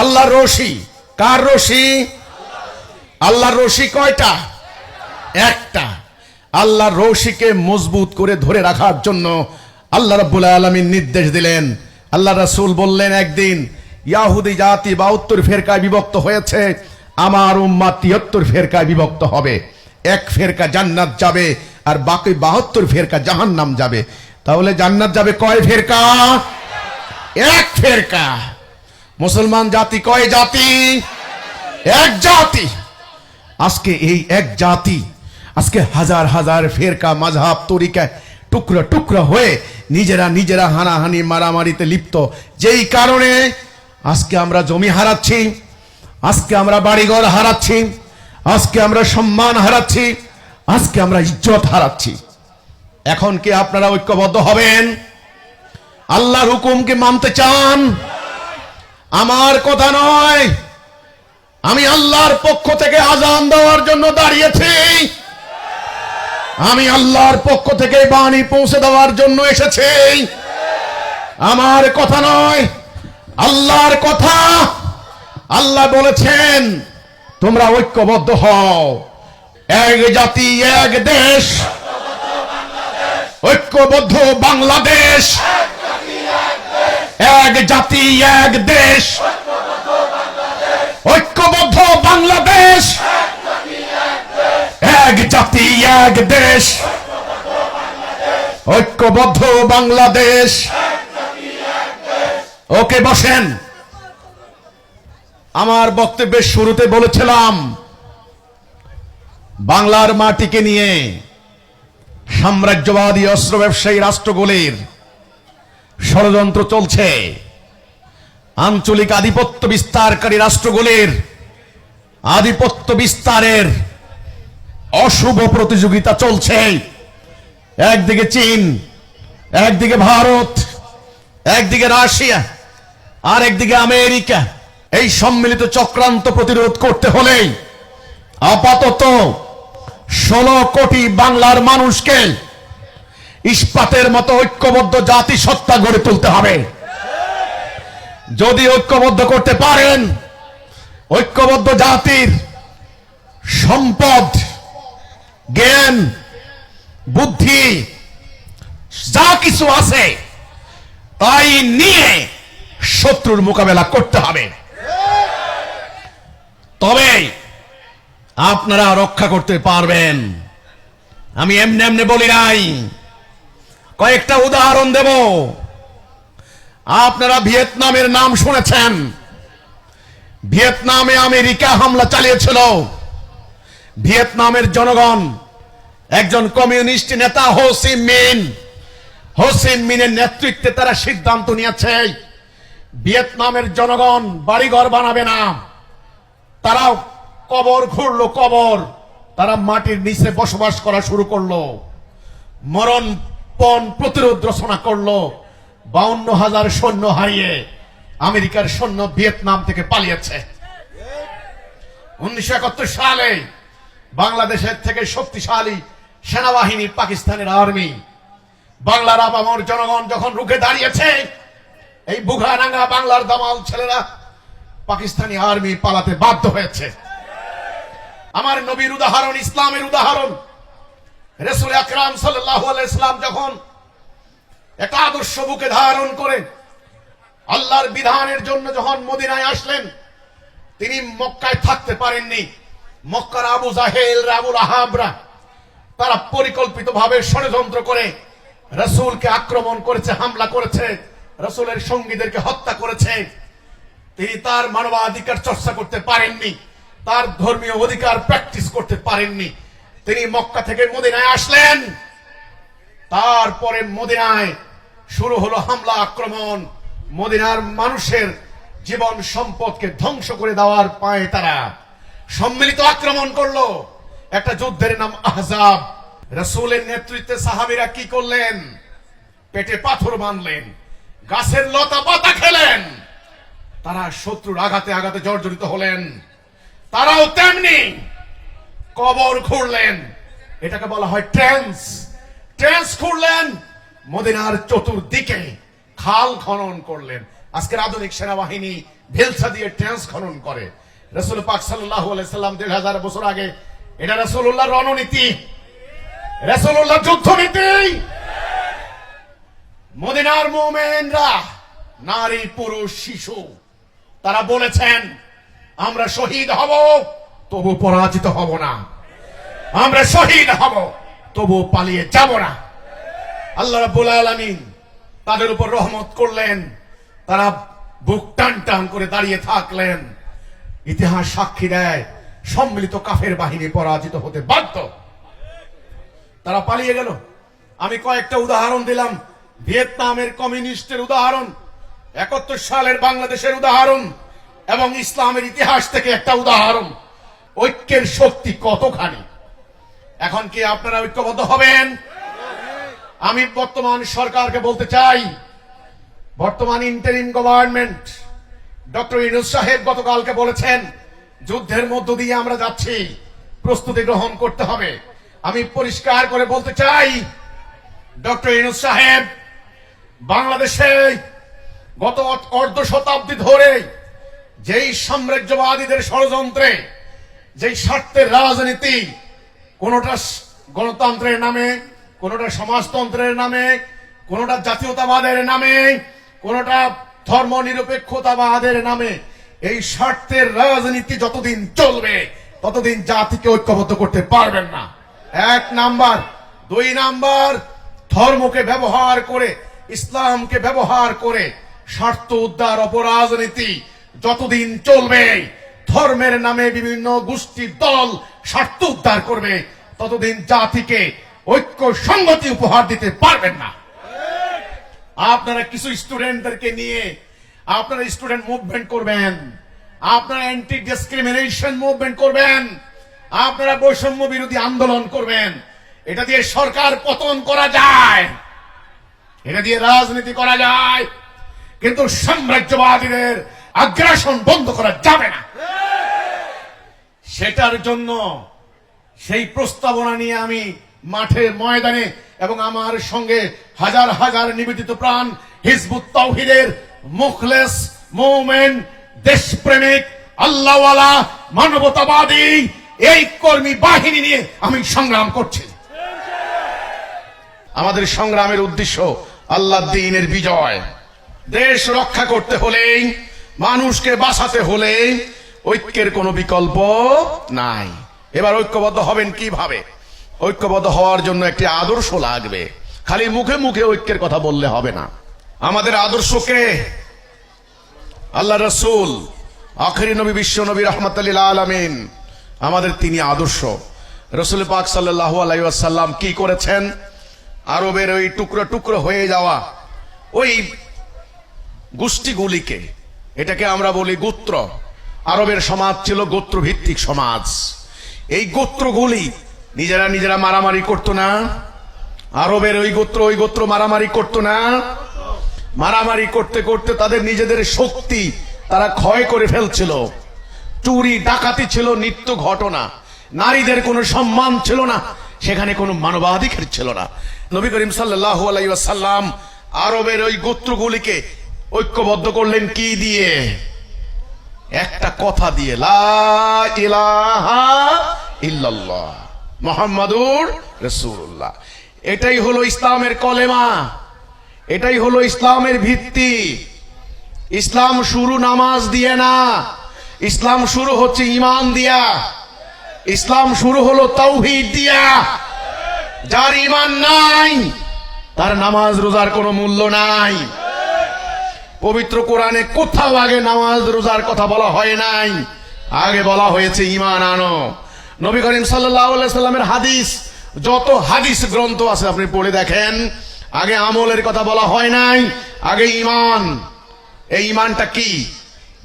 আল্লাহর রশি। কার রশি? আল্লাহর রশি কয়টা? একটা। আল্লাহর রশিকে মজবুত করে ধরে রাখার জন্য আল্লাহ রাব্বুল আলামিন নির্দেশ দিলেন। আল্লাহ রাসূল বললেন, একদিন ইহুদি জাতি 72 ফেরকায় বিভক্ত হয়েছে, আমার উম্মাত 73 ফেরকায় বিভক্ত হবে। এক ফেরকা জান্নাত যাবে আর বাকি 72 ফেরকা জাহান্নাম যাবে। তাহলে জান্নাত যাবে কয় ফেরকা? এক ফেরকা। মুসলমান জাতি কয় জাতি? এক জাতি। আজকে এই এক জাতি আজকে হাজার হাজার ফেরকা, মাযহাব, তরিকা টুকরা টুকরা হয়ে নিজেরা নিজেরা হানাহানি মারামারিতে লিপ্ত। যেই কারণে আজকে আমরা জমি হারাচ্ছি, আজকে আমরা বাড়িঘর হারাচ্ছি, আজকে আমরা সম্মান হারাচ্ছি, আজকে আমরা ইজ্জত হারাচ্ছি। এখন কি আপনারা ঐক্যবদ্ধ হবেন? আল্লাহর হুকুমকে মানতে চান? আমার কথা নয়, আমি আল্লাহর পক্ষ থেকে আযান দেওয়ার জন্য দাঁড়িয়েছি, আমি আল্লাহর পক্ষ থেকে বাণী পৌঁছে দেওয়ার জন্য এসেছি। আমার কথা নয়, আল্লাহর কথা। আল্লাহ বলেছেন তোমরা ঐক্যবদ্ধ হও, এক জাতি এক দেশ, ঐক্যবদ্ধ বাংলাদেশ, এক জাতি এক দেশ, ঐক্যবদ্ধ বাংলাদেশ, এক জাতি এক দেশ, ঐক্যবদ্ধ বাংলাদেশ। ওকে, বসেন। আমার বক্তব্যের শুরুতে বলেছিলাম বাংলার মাটিকে নিয়ে সাম্রাজ্যবাদী অস্ত্র ব্যবসায়ী রাষ্ট্রগুলির ষড়যন্ত্র চলছে, আঞ্চলিক আধিপত্য বিস্তারকারী রাষ্ট্রগুলির আধিপত্য বিস্তারের অশুভ প্রতিযোগিতা চলছে। একদিকে চীন, একদিকে ভারত, একদিকে রাশিয়া, আর একদিকে আমেরিকা। এই সম্মিলিত চক্রান্ত প্রতিরোধ করতে হলে আপাতত 16 কোটি বাংলার মানুষকে ইস্পাতের মতো ঐক্যবদ্ধ জাতিসত্তা গড়ে তুলতে হবে। যদি ঐক্যবদ্ধ করতে পারেন, ঐক্যবদ্ধ জাতির সম্পদ, জ্ঞান, বুদ্ধি, যা কিছু আছে তাই নিয়ে শত্রুর মোকাবেলা করতে হবে, তবে আপনারা রক্ষা করতে পারবেন। আমি এমনি এমনি বলি নাই, কয়েকটা উদাহরণ দেব। আপনারা ভিয়েতনামের নাম শুনেছেন। ভিয়েতনামে আমেরিকা হামলা চালিয়েছিল। ভিয়েতনামের জনগণ একজন কমিউনিস্ট নেতা হো সি মিনের নেতৃত্বে তারা সিদ্ধান্ত নিয়েছে ভিয়েতনামের জনগণ বাড়িঘর বানাবে না, তারা কবর খুঁড়লো, কবর, তারা মাটির নিচে বসবাস করা শুরু করলো, মরণপণ প্রতিরোধ রচনা করলো। 52,000 সৈন্য হারিয়ে আমেরিকার সৈন্য ভিয়েতনাম থেকে পালিয়েছে। 1971 সালে বাংলাদেশের থেকে শক্তিশালী সেনাবাহিনী পাকিস্তানের আর্মি, বাংলার আপামর জনগণ যখন রুখে দাঁড়িয়েছে, এই বুঘারাঙ্গা বাংলার দামাল ছেলেরা পাকিস্তানি আর্মি পালাতে বাধ্য হয়েছে। আমার নবীর উদাহরণ, ইসলামের উদাহরণ, রাসূল আকরাম সাল্লাল্লাহু আলাইহি সাল্লাম যখন একটা আদর্শ বুকে ধারণ করে আল্লাহর বিধানের জন্য যখন মদিনায় আসলেন, তিনি মক্কায় থাকতে পারেননি। মক্কার আবু জাহেল, আবুল আহাবরা তারা পরিকল্পিতভাবে ষড়যন্ত্র করে রাসূলকে আক্রমণ করেছে, হামলা করেছে, রাসূলের সঙ্গীদেরকে হত্যা করেছে। তিনি তার মানবাধিকার চর্চা করতে পারেননি, তার ধর্মীয় অধিকার প্র্যাকটিস করতে পারেননি। তিনি মক্কা থেকে মদিনায় আসলেন, তারপরে মদিনায় শুরু হলো হামলা, আক্রমণ। মদিনার মানুষের জীবন সম্পদকে ধ্বংস করে দেওয়ার পায়ে তারা সম্মিলিত আক্রমণ করলো। একটা যুদ্ধের নাম আহজাব। রাসূলের নেতৃত্বে সাহাবীরা কি করলেন? পেটে পাথর বাঁধলেন, গাছের লতা পাতা খেলেন। তারা শত্রুর আঘাতে আঘাতে জর্জরিত হলেন। তারাও তেমনি কবর খুঁড়লেন, এটাকে বলা হয় ট্রেন্স খুঁড়লেন। মদিনার চতুর্দিকে খাল খনন করলেন। আজকের আধুনিক সেনাবাহিনী ভেলসা দিয়ে ট্রেন্স খনন করে। রাসূল পাক সাল্লাল্লাহু আলাইহি সাল্লাম 1500 বছর আগে এটা রাসূলুল্লাহর রণনীতি, রাসূলুল্লাহর যুদ্ধনীতি। মদিনার মুমিনরা, নারী পুরুষ শিশু, তারা বলেছেন আমরা শহীদ হব তবু পরাজিত হব না, আমরা শহীদ হব তবু পালিয়ে যাব না। আল্লাহ রাব্বুল আলামিন তাদের উপর রহমত করলেন, তারা বুক টান টান করে দাঁড়িয়ে থাকলেন। ইতিহাস সাক্ষী দেয় সম্মিলিত কাফের বাহিনী পরাজিত হতে বাধ্য, তারা পালিয়ে গেল। আমি কয়েকটা উদাহরণ দিলাম, ভিয়েতনামের কমিউনিস্টের উদাহরণ, 71 সালের বাংলাদেশের উদাহরণ, এবং ইসলামের ইতিহাস থেকে একটা উদাহরণ। ঐক্যের শক্তি কতখানি। এখন কি আপনারা ঐক্যবদ্ধ হবেন? আমি বর্তমান সরকারকে বলতে চাই, বর্তমান ইন্টারিম গভর্নমেন্ট ডক্টর ইউনূস সাহেব গতকালকে বলেছেন যুদ্ধের মধ্য দিয়ে আমরা যাচ্ছি, প্রস্তুতি গ্রহণ করতে হবে। আমি পরিষ্কার করে বলতে চাই, ডক্টর ইউনূস সাহেব বাংলাদেশে গত অর্ধ শতাব্দী ধরে যেই সাম্রাজ্যবাদীদের ষড়যন্ত্রে, যেই স্বার্থের রাজনীতি, কোনটা গণতন্ত্রের নামে, কোনটা সমাজতন্ত্রের নামে, কোনটা জাতীয়তাবাদের নামে, কোনটা ধর্ম নিরপেক্ষতাবাদের নামে, এই স্বার্থের রাজনীতি যতদিন চলবে ততদিন জাতিকে ঐক্যবদ্ধ করতে পারবেন না। 1 নাম্বার। 2 নাম্বার, ধর্মকে ব্যবহার করে, ইসলামকে ব্যবহার করে স্বার্থ উদ্ধার অপরাজনীতি যতদিন চলবে, ধর্মের নামে বিভিন্ন গোষ্ঠী দল স্বার্থ উদ্ধার করবে, ততদিন জাতিকে ঐক্য সংগতি উপহার দিতে পারবেন না। আপনারা কিছু স্টুডেন্টদেরকে নিয়ে আপনারা স্টুডেন্ট মুভমেন্ট করবেন, আপনারা অ্যান্টি ডিসক্রিমিনেশন মুভমেন্ট করবেন, আপনারা বৈষম্য বিরোধী আন্দোলন করবেন। এটা দিয়ে সরকার পতন করা যায়, এটা দিয়ে রাজনীতি করা যায়, কিন্তু সাম্রাজ্যবাদীদের আগ্রাসন বন্ধ করা যাবে না। সেটার জন্য সেই প্রস্তাবনা নিয়ে আমি মাঠে ময়দানে এবং আমার সঙ্গে হাজার হাজার নিবেদিত প্রাণ হিজবুত তাওহীদের মুখলেস মুমিন, দেশপ্রেমিক, আল্লাহওয়ালা, মানবতাবাদী এই কর্মী বাহিনী নিয়ে আমি সংগ্রাম করছি। আমাদের সংগ্রামের উদ্দেশ্য আল্লাহর দ্বীনের বিজয়। দেশ রক্ষা করতে হলে, মানুষকে বাঁচাতে হলে ঐক্যের কোনো বিকল্প নাই। এবার ঐক্যবদ্ধ হবেন কিভাবে? ঐক্যবদ্ধ হওয়ার জন্য একটি আদর্শ লাগবে। খালি মুখে মুখে ঐক্যের কথা বললে হবে না। আমাদের আদর্শকে আল্লাহ রাসূল আখেরি নবী, বিশ্ব নবী, রাহমাতুল লিল আলামিন, আমাদের তিনি আদর্শ। রাসূল পাক সাল্লাল্লাহু আলাইহি ওয়াসাল্লাম কি করেছেন? আরবের ওই টুকরো টুকরো হয়ে যাওয়া ওই গোষ্ঠীগুলিকে, এটাকে আমরা বলি গোত্র। আরবের সমাজ ছিল গোত্র ভিত্তিক সমাজ। এই গোত্রগুলি নিজেরা নিজেরা মারামারি করতো না? আরবের ওই গোত্র মারামারি করতো না? মারামারি করতে করতে তাদের নিজেদের শক্তি তারা ক্ষয় করে ফেলছিল। চুরি ডাকাতি ছিল নিত্য ঘটনা। নারীদের কোনো সম্মান ছিল না, সেখানে কোনো মানবাধিকার ছিল না। নবী করিম সাল্লাল্লাহু আলাইহি ওয়াসাল্লাম আরবের ওই গোত্রগুলিকে ঐক্যবদ্ধ করলেন কি দিয়ে? একটা কথা দিয়ে, লা ইলাহা ইল্লাল্লাহ মুহাম্মাদুর রাসূলুল্লাহ। এটাই হলো ইসলামের কলেমা, এটাই হলো ইসলামের ভিত্তি। ইসলাম শুরু নামাজ দিয়ে না, ইসলাম শুরু হচ্ছে ঈমান দিয়া। ইসলাম শুরু হলো তাওহীদ দিয়া। যার ঈমান নাই তার নামাজ রোজার কোনো মূল্য নাই। পবিত্র কোরআনে কোথাও আগে নামাজ রোজার কথা বলা হয় নাই, আগে বলা হয়েছে ঈমান আনো। নবী করিম সাল্লাল্লাহু আলাইহি সাল্লামের হাদিস, যত হাদিস গ্রন্থ আছে আপনি পড়ে দেখেন, আগে আমলের কথা বলা হয় নাই, আগে ঈমান। এই ঈমানটা কি?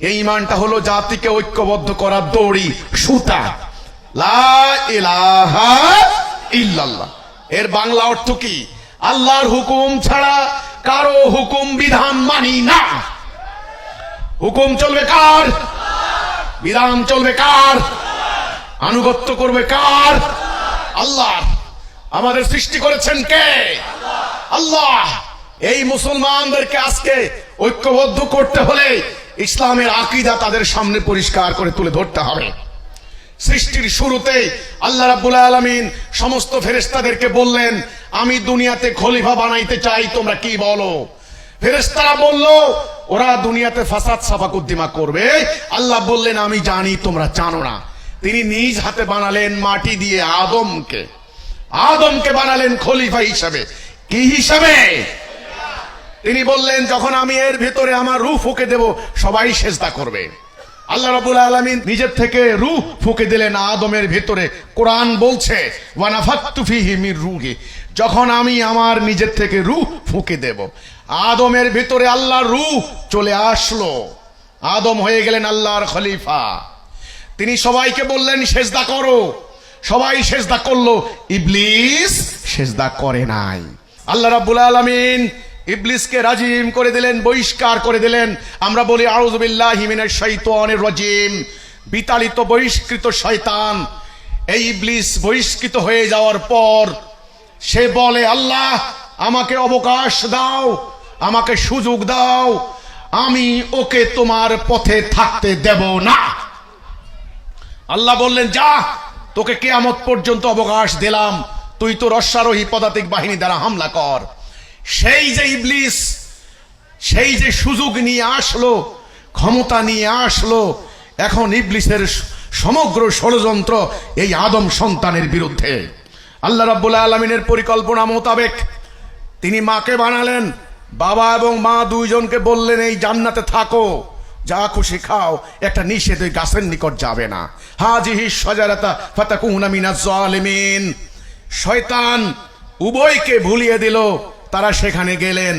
এই ঈমানটা হলো জাতিকে ঐক্যবদ্ধ করার দড়ি, সুতা। লা ইলাহা ইল্লাল্লাহ এর বাংলা অর্থ কি? আল্লাহর হুকুম ছাড়া কারো হুকুম বিধান মানি না। হুকুম চলবে কার? বিধান চলবে কার? আনুগত্য করবে কার? আল্লাহ। আমাদের সৃষ্টি করেছেন কে? আল্লাহ। এই মুসলমানদেরকে আজকে ঐক্যবদ্ধ করতে হলে ইসলামের আকীদা তাদের সামনে পরিষ্কার করে তুলে ধরতে হবে। সৃষ্টির শুরুতে আল্লাহ রাব্বুল আলামিন সমস্ত ফেরেশতাদেরকে বললেন, আমি দুনিয়াতে খলিফা বানাইতে চাই, তোমরা কি বলো? ফেরেশতারা বলল, ওরা দুনিয়াতে ফাসাদ সাফাকুদ্দিমা করবে। আল্লাহ বললেন, আমি জানি তোমরা জানো না। তিনি নিজ হাতে বানালেন মাটি দিয়ে আদমকে। আদমকে বানালেন খলিফা হিসাবে। কি হিসাবে? তিনি বললেন, যখন আমি এর ভেতরে আমার রূহ ফুঁকে দেব, সবাই সেজদা করবে। আল্লাহ রাব্বুল আলামিন নিজের থেকে রূহ ফুঁকে দিলেন আদমের ভেতরে। কোরআন বলছে, ওয়া নাফাখতু ফীহি মির রূহি, যখন আমি আমার নিজের থেকে রূহ ফুঁকে দেব। আদমের ভেতরে আল্লাহর রূহ চলে আসলো। আদম হয়ে গেলেন আল্লাহর খলিফা। তিনি সবাইকে বললেন, সেজদা করো। সবাই সেজদা করলো, ইবলিস সেজদা করে নাই। আল্লাহ রাব্বুল আলামিন ইবলিসকে রাজিম করে দিলেন, বহিষ্কার করে দিলেন। আমরা বলি আউযু বিল্লাহি মিনাশ শাইতানির রাজিম। বিতাড়িত, বহিষ্কৃত শয়তান। এই ইবলিস বহিষ্কৃত হয়ে যাওয়ার পর সে বলে, আল্লাহ আমাকে অবকাশ দাও, আমাকে সুযোগ দাও, আমি ওকে তোমার পথে থাকতে দেব না। আল্লাহ বললেন, যা, তোকে কিয়ামত পর্যন্ত অবকাশ দিলাম, তুই তো অশ্বারোহী পদাতিক বাহিনী দ্বারা হামলা কর। সেই যে ইবলিস, সেই যে সুযোগ নিয়ে আসলো, ক্ষমতা নিয়ে আসলো, এখন ইবলিসের সমগ্র ষড়যন্ত্র এই আদম সন্তানের বিরুদ্ধে। আল্লাহ রাব্বুল আলামিনের পরিকল্পনা মোতাবেক তিনি মাকে বানালেন। বাবা এবং মা দুইজনকে বললেন, এই জান্নাতে থাকো, যা খুশি খাও, একটা নিষেধ, ওই গাছের নিকট যাবে না। হাজিহি শাজারাতা ফাতাকুনা মিনাজ জালিমিন। শয়তান উভয়কে ভুলিয়ে দিল, তারা সেখানে গেলেন।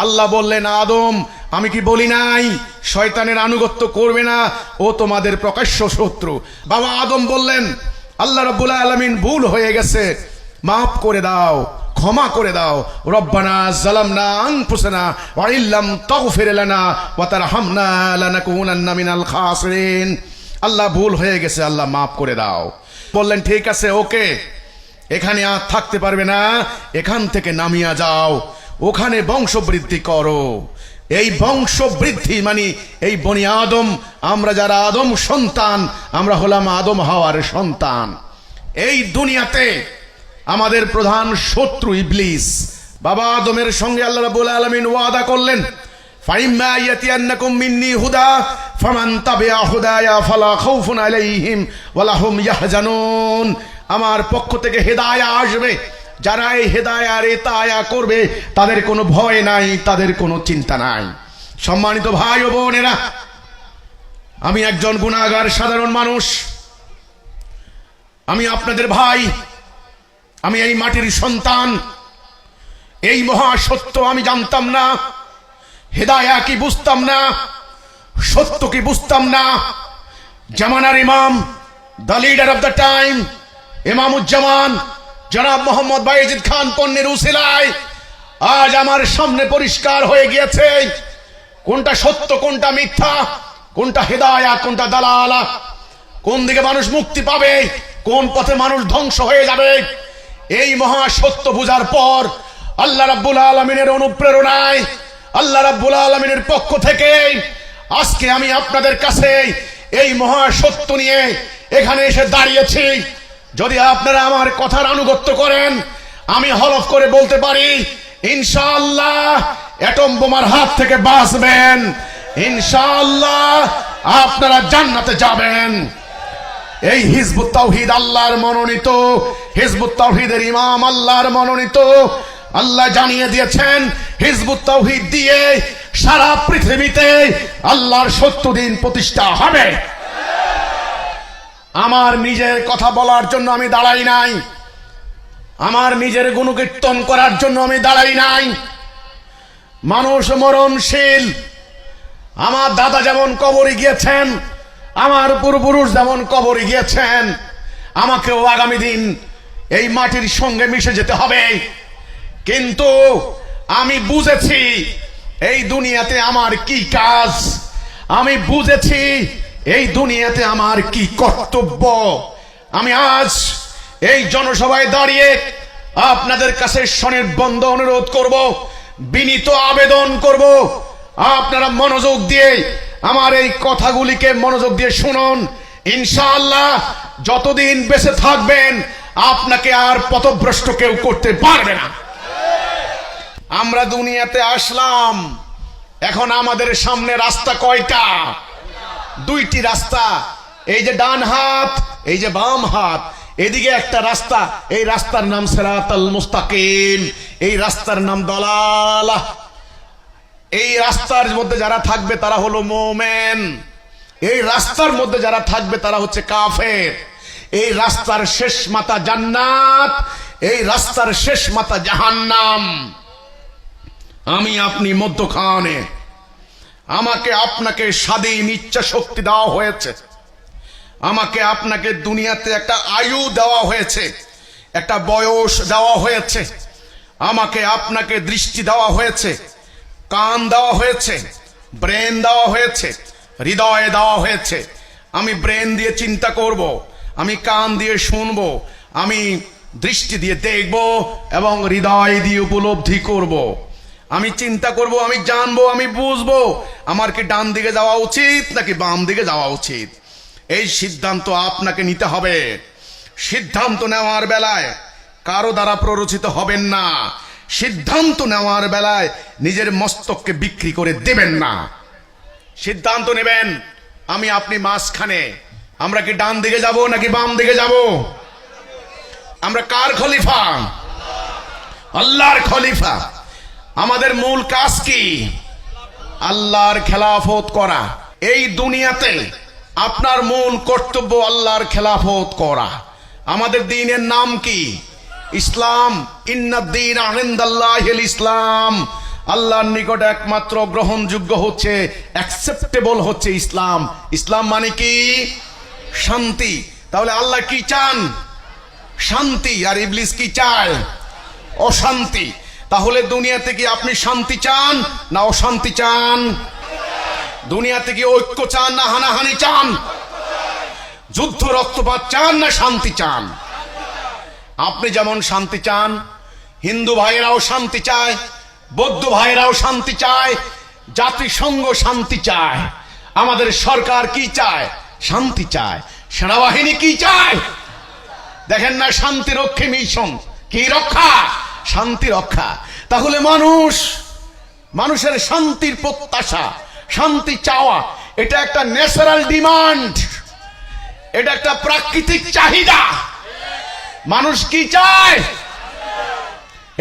আল্লাহ বললেন, আদম আমি কি বলি নাই শয়তানের আনুগত্য করবে না, ও তোমাদের প্রকাশ্য শত্রু। বাবা আদম বললেন, আল্লাহ রাব্বুল আলামিন ভুল হয়ে গেছে, মাফ করে দাও, ক্ষমা করে দাও। রব্বানা যালামনা আনফুসানা ওয়া ইল্লাম তাগফির লানা ওয়া তারহামনা লানাকুনান্না মিনাল খাসিরিন। আল্লাহ ভুল হয়ে গেছে, আল্লাহ মাফ করে দাও। বললেন, ঠিক আছে, ওকে, এখানে আর থাকতে পারবে না, এখান থেকে নামিয়া যাও, ওখানে বংশবৃদ্ধি করো। এই বংশবৃদ্ধি মানে এই বনি আদম, আমরা যারা আদম সন্তান, আমরা হলাম আদম হাওয়ার সন্তান। এই দুনিয়াতে আমাদের প্রধান শত্রু ইবলিস। বাবা আদমের সঙ্গে আল্লাহ রাব্বুল আলামিন ওয়াদা করলেন, ফাইম্মা ইয়াতিয়ান্নাকুম মিন্নি হুদা ফামান তাবিআ হুদায়া ফালা খাউফুন আলাইহিম ওয়ালা হুম ইয়াহজানুন। আমার পক্ষ থেকে হেদায়া আসবে, যারা এই হেদায়ার ইতায়া করবে তাদের কোনো ভয় নাই, তাদের কোনো চিন্তা নাই। সম্মানিত ভাই ও বোনেরা, আমি একজন গুনাহগার সাধারণ মানুষ, আমি আপনাদের ভাই, আমি এই মাটির সন্তান। এই মহা সত্য আমি জানতাম না, হেদায়া কি বুঝতাম না, সত্য কি বুঝতাম না। জামানার ইমাম, the leader of the time, Imamuzzaman জনাব মোহাম্মদ বাইজিদ খান পন্নের উসিলায় আজ আমার সামনে পরিষ্কার হয়ে গিয়েছে কোনটা সত্য, কোনটা মিথ্যা, কোনটা হেদায়া, কোনটা দালালা, কোন দিকে মানুষ মুক্তি পাবে, কোন পথে মানুষ ধ্বংস হয়ে যাবে। এই মহা সত্য বুঝার পর আল্লাহ রাব্বুল আলামিনের অনুপ্রেরণায়, আল্লাহ রাব্বুল আলামিনের পক্ষ থেকে আজকে আমি আপনাদের কাছে এই মহা সত্য নিয়ে এখানে এসে দাঁড়িয়েছি। যদি আপনারা আমার কথার আনুগত্য করেন, আমি হলফ করে বলতে পারি ইনশাআল্লাহ অ্যাটম বোমার হাত থেকে বাঁচবেন, ইনশাআল্লাহ আপনারা জান্নাতে যাবেন। এই হিজবুত তাওহীদ আল্লাহর মনোনীত, হিজবুত তাওহীদের ইমাম আল্লাহর মনোনীত। আল্লাহ জানিয়ে দিয়েছেন হিজবুত তাওহীদ দিয়ে সারা পৃথিবীতে আল্লাহর সত্য দিন প্রতিষ্ঠা হবে। আমার নিজের কথা বলার জন্য আমি দাঁড়াই নাই, আমার নিজের গুণকীর্তন করার জন্য আমি দাঁড়াই নাই। মানুষ মরণশীল, আমার দাদা যেমন কবরে গিয়েছেন, আমার পূর্বপুরুষ যেমন কবরে গিয়েছেন, আমাকেও আগামী দিন এই মাটির সঙ্গে মিশে যেতে হবে। কিন্তু আমি বুঝেছি এই দুনিয়াতে আমার কি কাজ, আমি বুঝেছি এই দুনিয়াতে আমার কি কর্তব্য। আমি আজ এই জনসভায় দাঁড়িয়ে আপনাদের কাছে সনির্বন্ধ অনুরোধ করব, বিনীত আবেদন করব, আপনারা মনোযোগ দিয়ে আমার এই কথাগুলিকে মনোযোগ দিয়ে শুনুন। ইনশাআল্লাহ যতদিন বেঁচে থাকবেন আপনাকে আর পথভ্রষ্ট কেউ করতে পারবে না। আমরা দুনিয়াতে আসলাম, এখন আমাদের সামনে রাস্তা কয়টা? দুইটি রাস্তা। এই যে ডান হাত, এই যে বাম হাত, এদিকে একটা রাস্তা, এই রাস্তার নাম সিরাতাল মুস্তাকিম, এই রাস্তার নাম দালালাহ। এই রাস্তার মধ্যে যারা থাকবে তারা হলো মুমিন, এই রাস্তার মধ্যে যারা থাকবে তারা হচ্ছে কাফের। এই রাস্তার শেষ মাথা জান্নাত, এই রাস্তার শেষ মাথা জাহান্নাম। আমি আপনি মধ্যখানে, আমাকে আপনাকে স্বাধীন ইচ্ছা শক্তি দেওয়া হয়েছে, আমাকে আপনাকে দুনিয়াতে একটা আয়ু দেওয়া হয়েছে, একটা বয়স দেওয়া হয়েছে, আমাকে আপনাকে দৃষ্টি দেওয়া হয়েছে, কান দেওয়া হয়েছে, ব্রেন দেওয়া হয়েছে, হৃদয় দেওয়া হয়েছে। আমি ব্রেন দিয়ে চিন্তা করব, আমি কান দিয়ে শুনবো, আমি দৃষ্টি দিয়ে দেখব এবং হৃদয় দিয়ে উপলব্ধি করব। আমি চিন্তা করব, আমি জানবো, আমি বুঝবো আমার কি ডান দিকে যাওয়া উচিত নাকি বাম দিকে যাওয়া উচিত। এই সিদ্ধান্ত আপনাকে নিতে হবে। সিদ্ধান্ত নেওয়ার বেলায় কারো দ্বারা প্ররোচিত হবেন না। সিদ্ধান্ত নেওয়ার বেলায় নিজের মস্তককে বিক্রি করে দেবেন না। সিদ্ধান্ত নেবেন আমি আপনি মাঝখানে। আমরা কি ডান দিকে যাব নাকি বাম দিকে যাব? আমরা কার খলিফা? আল্লাহর খলিফা। আমাদের মূল কাজ কি? আল্লাহর খেলাফত করা। এই দুনিয়াতে আপনার মূল কর্তব্য আল্লাহর খেলাফত করা। আমাদের দ্বীনের নাম কি? ইসলাম। ইন্নাদ-দীন ইনদাল্লাহিল ইসলাম। আল্লাহর নিকট একমাত্র গ্রহণযোগ্য হচ্ছে, অ্যাকসেপ্টেবল হচ্ছে ইসলাম। ইসলাম মানে কি? শান্তি। তাহলে আল্লাহ কি চান? শান্তি। আর ইবলিস কি চায়? অশান্তি। তাহলে দুনিয়াতে কি আপনি শান্তি চান না অশান্তি চান? দুনিয়াতে কি ঐক্য চান না হানাহানি চান? যুদ্ধ রক্তপাত চান না শান্তি চান? আপনি যেমন শান্তি চান, হিন্দু ভাইয়েরাও শান্তি চায়, বৌদ্ধ ভাইয়েরাও শান্তি চায়, জাতিসংঘ শান্তি চায়, আমাদের সরকার কি চায়? শান্তি চায়। সেনাবাহিনী কি চায়? দেখেন না, শান্তি রক্ষী মিশন। কি রক্ষা? শান্তি রক্ষা। তাহলে মানুষের শান্তির প্রত্যাশা, শান্তি চাওয়া, এটা একটা ন্যাচারাল ডিমান্ড, এটা একটা প্রাকৃতিক চাহিদা। মানুষ কি চায়?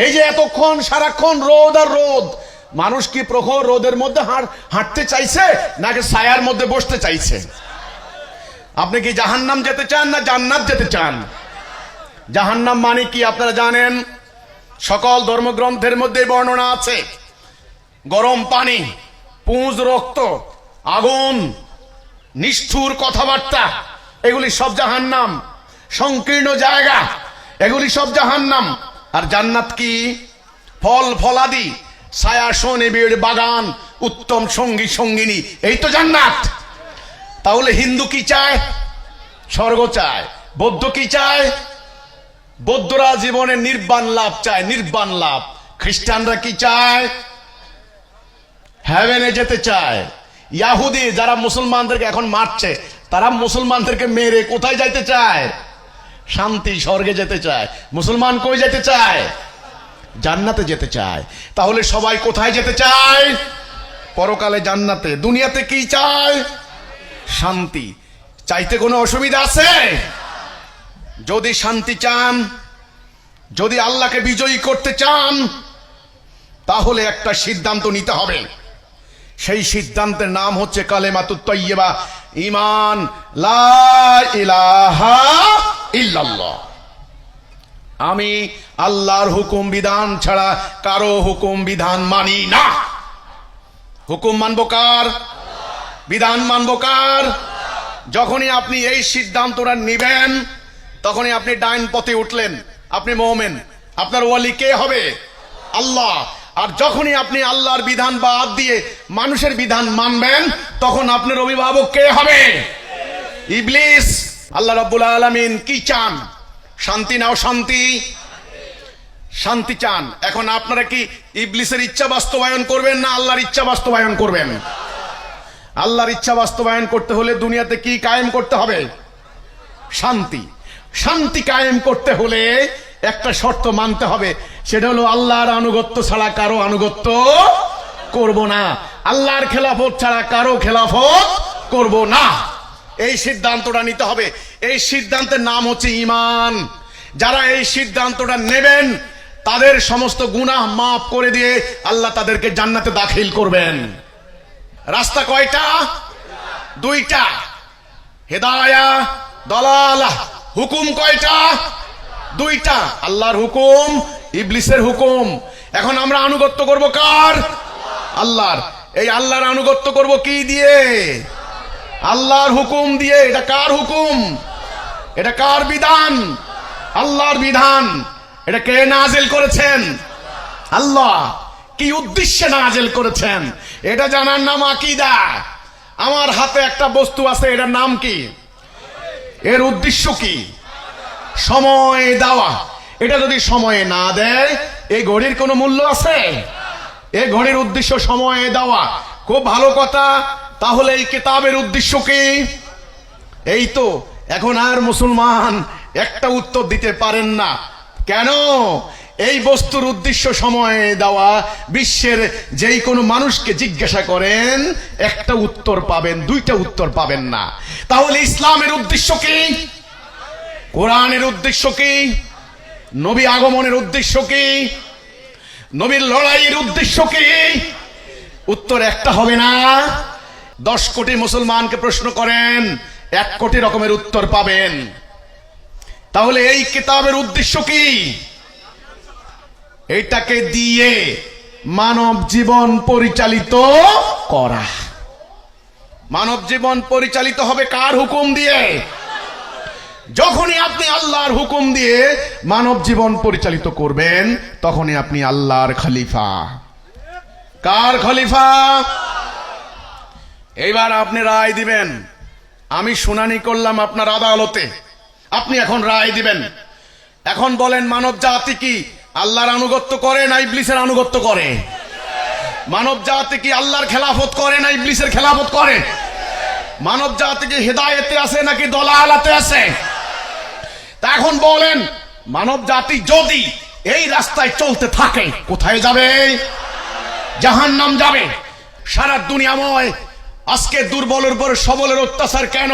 এই যে এতক্ষণ সারাক্ষণ রোদ আর রোদ, মানুষ কি প্রখর রোদের মধ্যে হাঁটতে চাইছে নাকি ছায়ার মধ্যে বসতে চাইছে? আপনি কি জাহান্নাম যেতে চান না জান্নাত যেতে চান? জাহান্নাম মানে কি আপনারা জানেন? সকল ধর্মগ্রন্থের মধ্যে বর্ণনা আছে। গরম পানি, পুঁজ রক্ত, আগুন, নিষ্ঠুর কথাবার্তা, এগুলি সব জাহান্নাম। সংকীর্ণ জায়গা, এগুলি সব জাহান্নাম। আর জান্নাত কি? ফল ফলাদি, ছায়াসন, নিবিড় বাগান, উত্তম সঙ্গী সঙ্গিনী, এই তো জান্নাত। তাহলে হিন্দু কি চায়? স্বর্গ চায়। বৌদ্ধ কি চায়? বৌদ্ধরা জীবনে নির্বাণ লাভ চায়, নির্বাণ লাভ। খ্রিস্টানরা কি চায়? হেভেনে যেতে চায়। ইয়াহুদি যারা মুসলমানদেরকে এখন মারছে, তারা মুসলমানদেরকে মেরে কোথায় যাইতে চায়? শান্তি, স্বর্গে যেতে চায়। মুসলমান কই যেতে চায়? জান্নাতে যেতে চায়। তাহলে সবাই কোথায় যেতে চায়? পরকালে জান্নাতে। দুনিয়াতে কি চায়? শান্তি। চাইতে কোনো অসুবিধা আছে? যদি শান্তি চান, যদি আল্লাহকে বিজয়ী করতে চান, তাহলে একটা সিদ্ধান্ত নিতে হবে। সেই সিদ্ধান্তের নাম হচ্ছে কালেমাতুত তাইয়্যিবা, ঈমান, লা ইলাহা ইল্লাল্লাহ। আমি আল্লাহর হুকুম বিধান ছাড়া কারো হুকুম বিধান মানি না। হুকুম মানব কার? বিধান মানব কার? যখনই আপনি এই সিদ্ধান্তটা নেবেন, তখনই আপনি ডাইন পথে উঠলেন, আপনি মুমিন। আপনার ওয়ালি কে হবে? আল্লাহ। আর যখনই আপনি আল্লাহর বিধান বাদ দিয়ে মানুষের বিধান মানবেন, তখন আপনার অভিভাবক কে হবে? ইবলিস। আল্লাহ রাব্বুল আলামিন কি চান? শান্তি নাও শান্তি, শান্তি চান। এখন আপনারা কি ইবলিসের ইচ্ছা বাস্তবায়ন করবেন না আল্লাহর ইচ্ছা বাস্তবায়ন করবেন? আল্লাহর ইচ্ছা বাস্তবায়ন করতে হলে দুনিয়াতে কি কায়েম করতে হবে? শান্তি। শান্তি কায়েম করতে হলে একটা শর্ত মানতে হবে, সেটা হলো আল্লাহর আনুগত্য ছাড়া কারো আনুগত্য করব না, আল্লাহর খেলাফত ছাড়া কারো খেলাফত করব না। এই সিদ্ধান্তটা নিতে হবে। এই সিদ্ধান্তের নাম হচ্ছে ঈমান। যারা এই সিদ্ধান্তটা নেবেন, তাদের সমস্ত গুনাহ মাফ করে দিয়ে আল্লাহ তাদেরকে জান্নাতে দাখিল করবেন। রাস্তা কয়টা? দুইটা। হেদায়া, দলালাহ। হুকুম কয়টা? দুইটা। আল্লাহর হুকুম, ইবলিসের হুকুম। এখন আমরা আনুগত্য করব কার? আল্লাহর। এই আল্লাহর আনুগত্য করব কি দিয়ে? আল্লাহর হুকুম দিয়ে। এটা কার হুকুম? এটা কার বিধান? আল্লাহর বিধান। এটা কে নাজিল করেছেন? আল্লাহ। কি উদ্দেশ্যে নাজিল করেছেন এটা জানার নাম আকীদা। আমার হাতে একটা বস্তু আছে, এটার নাম কি? এর উদ্দেশ্য কি? সময় দেওয়া। এটা যদি সময় না দেয়, এই ঘড়ির কোনো মূল্য আছে? এই ঘড়ির উদ্দেশ্য সময় দেওয়া। খুব ভালো কথা। তাহলে এই কিতাবের উদ্দেশ্য কি? এই তো। এখন আর মুসলমান একটা উত্তর দিতে পারেন না। কেন? এই বস্তুর উদ্দেশ্য সময় দেওয়া। বিশ্বের যেই কোনো মানুষকে জিজ্ঞাসা করেন, একটা উত্তর পাবেন, দুইটা উত্তর পাবেন না। তাহলে ইসলামের উদ্দেশ্য কি? কোরআনের উদ্দেশ্য কি? নবী আগমনের উদ্দেশ্য কি? নবীর লড়াইয়ের উদ্দেশ্য কি? উত্তর একটা হবে না। 10 কোটি মুসলমানকে প্রশ্ন করেন, 1 কোটি রকমের উত্তর পাবেন। তাহলে এই কিতাবের উদ্দেশ্য কি? এটাকে দিয়ে মানব জীবন পরিচালিত করা। মানব জীবন পরিচালিত হবে কার হুকুম দিয়ে? যখনই আপনি আল্লাহর হুকুম দিয়ে মানব জীবন পরিচালিত করবেন, তখনই আপনি আল্লাহর খলিফা। কার খলিফা? এইবার আপনি রায় দিবেন। আমি শুনানি করলাম আপনার আদালতে, আপনি এখন রায় দিবেন। এখন বলেন, মানব জাতি কি আল্লাহর আনুগত্য করে না ইবলিসের আনুগত্য করে? মানব জাতি কি আল্লাহর খেলাফত করে না ইবলিসের খেলাফত করে? মানব জাতি কি হেদায়েতে আছে নাকি দলালাতে আছে? তা এখন বলেন, মানব জাতি যদি এই রাস্তায় চলতে থাকে কোথায় যাবে? জাহান্নাম যাবে। সারা দুনিয়াময় আজকে দুর্বলের উপর সবলের অত্যাচার কেন?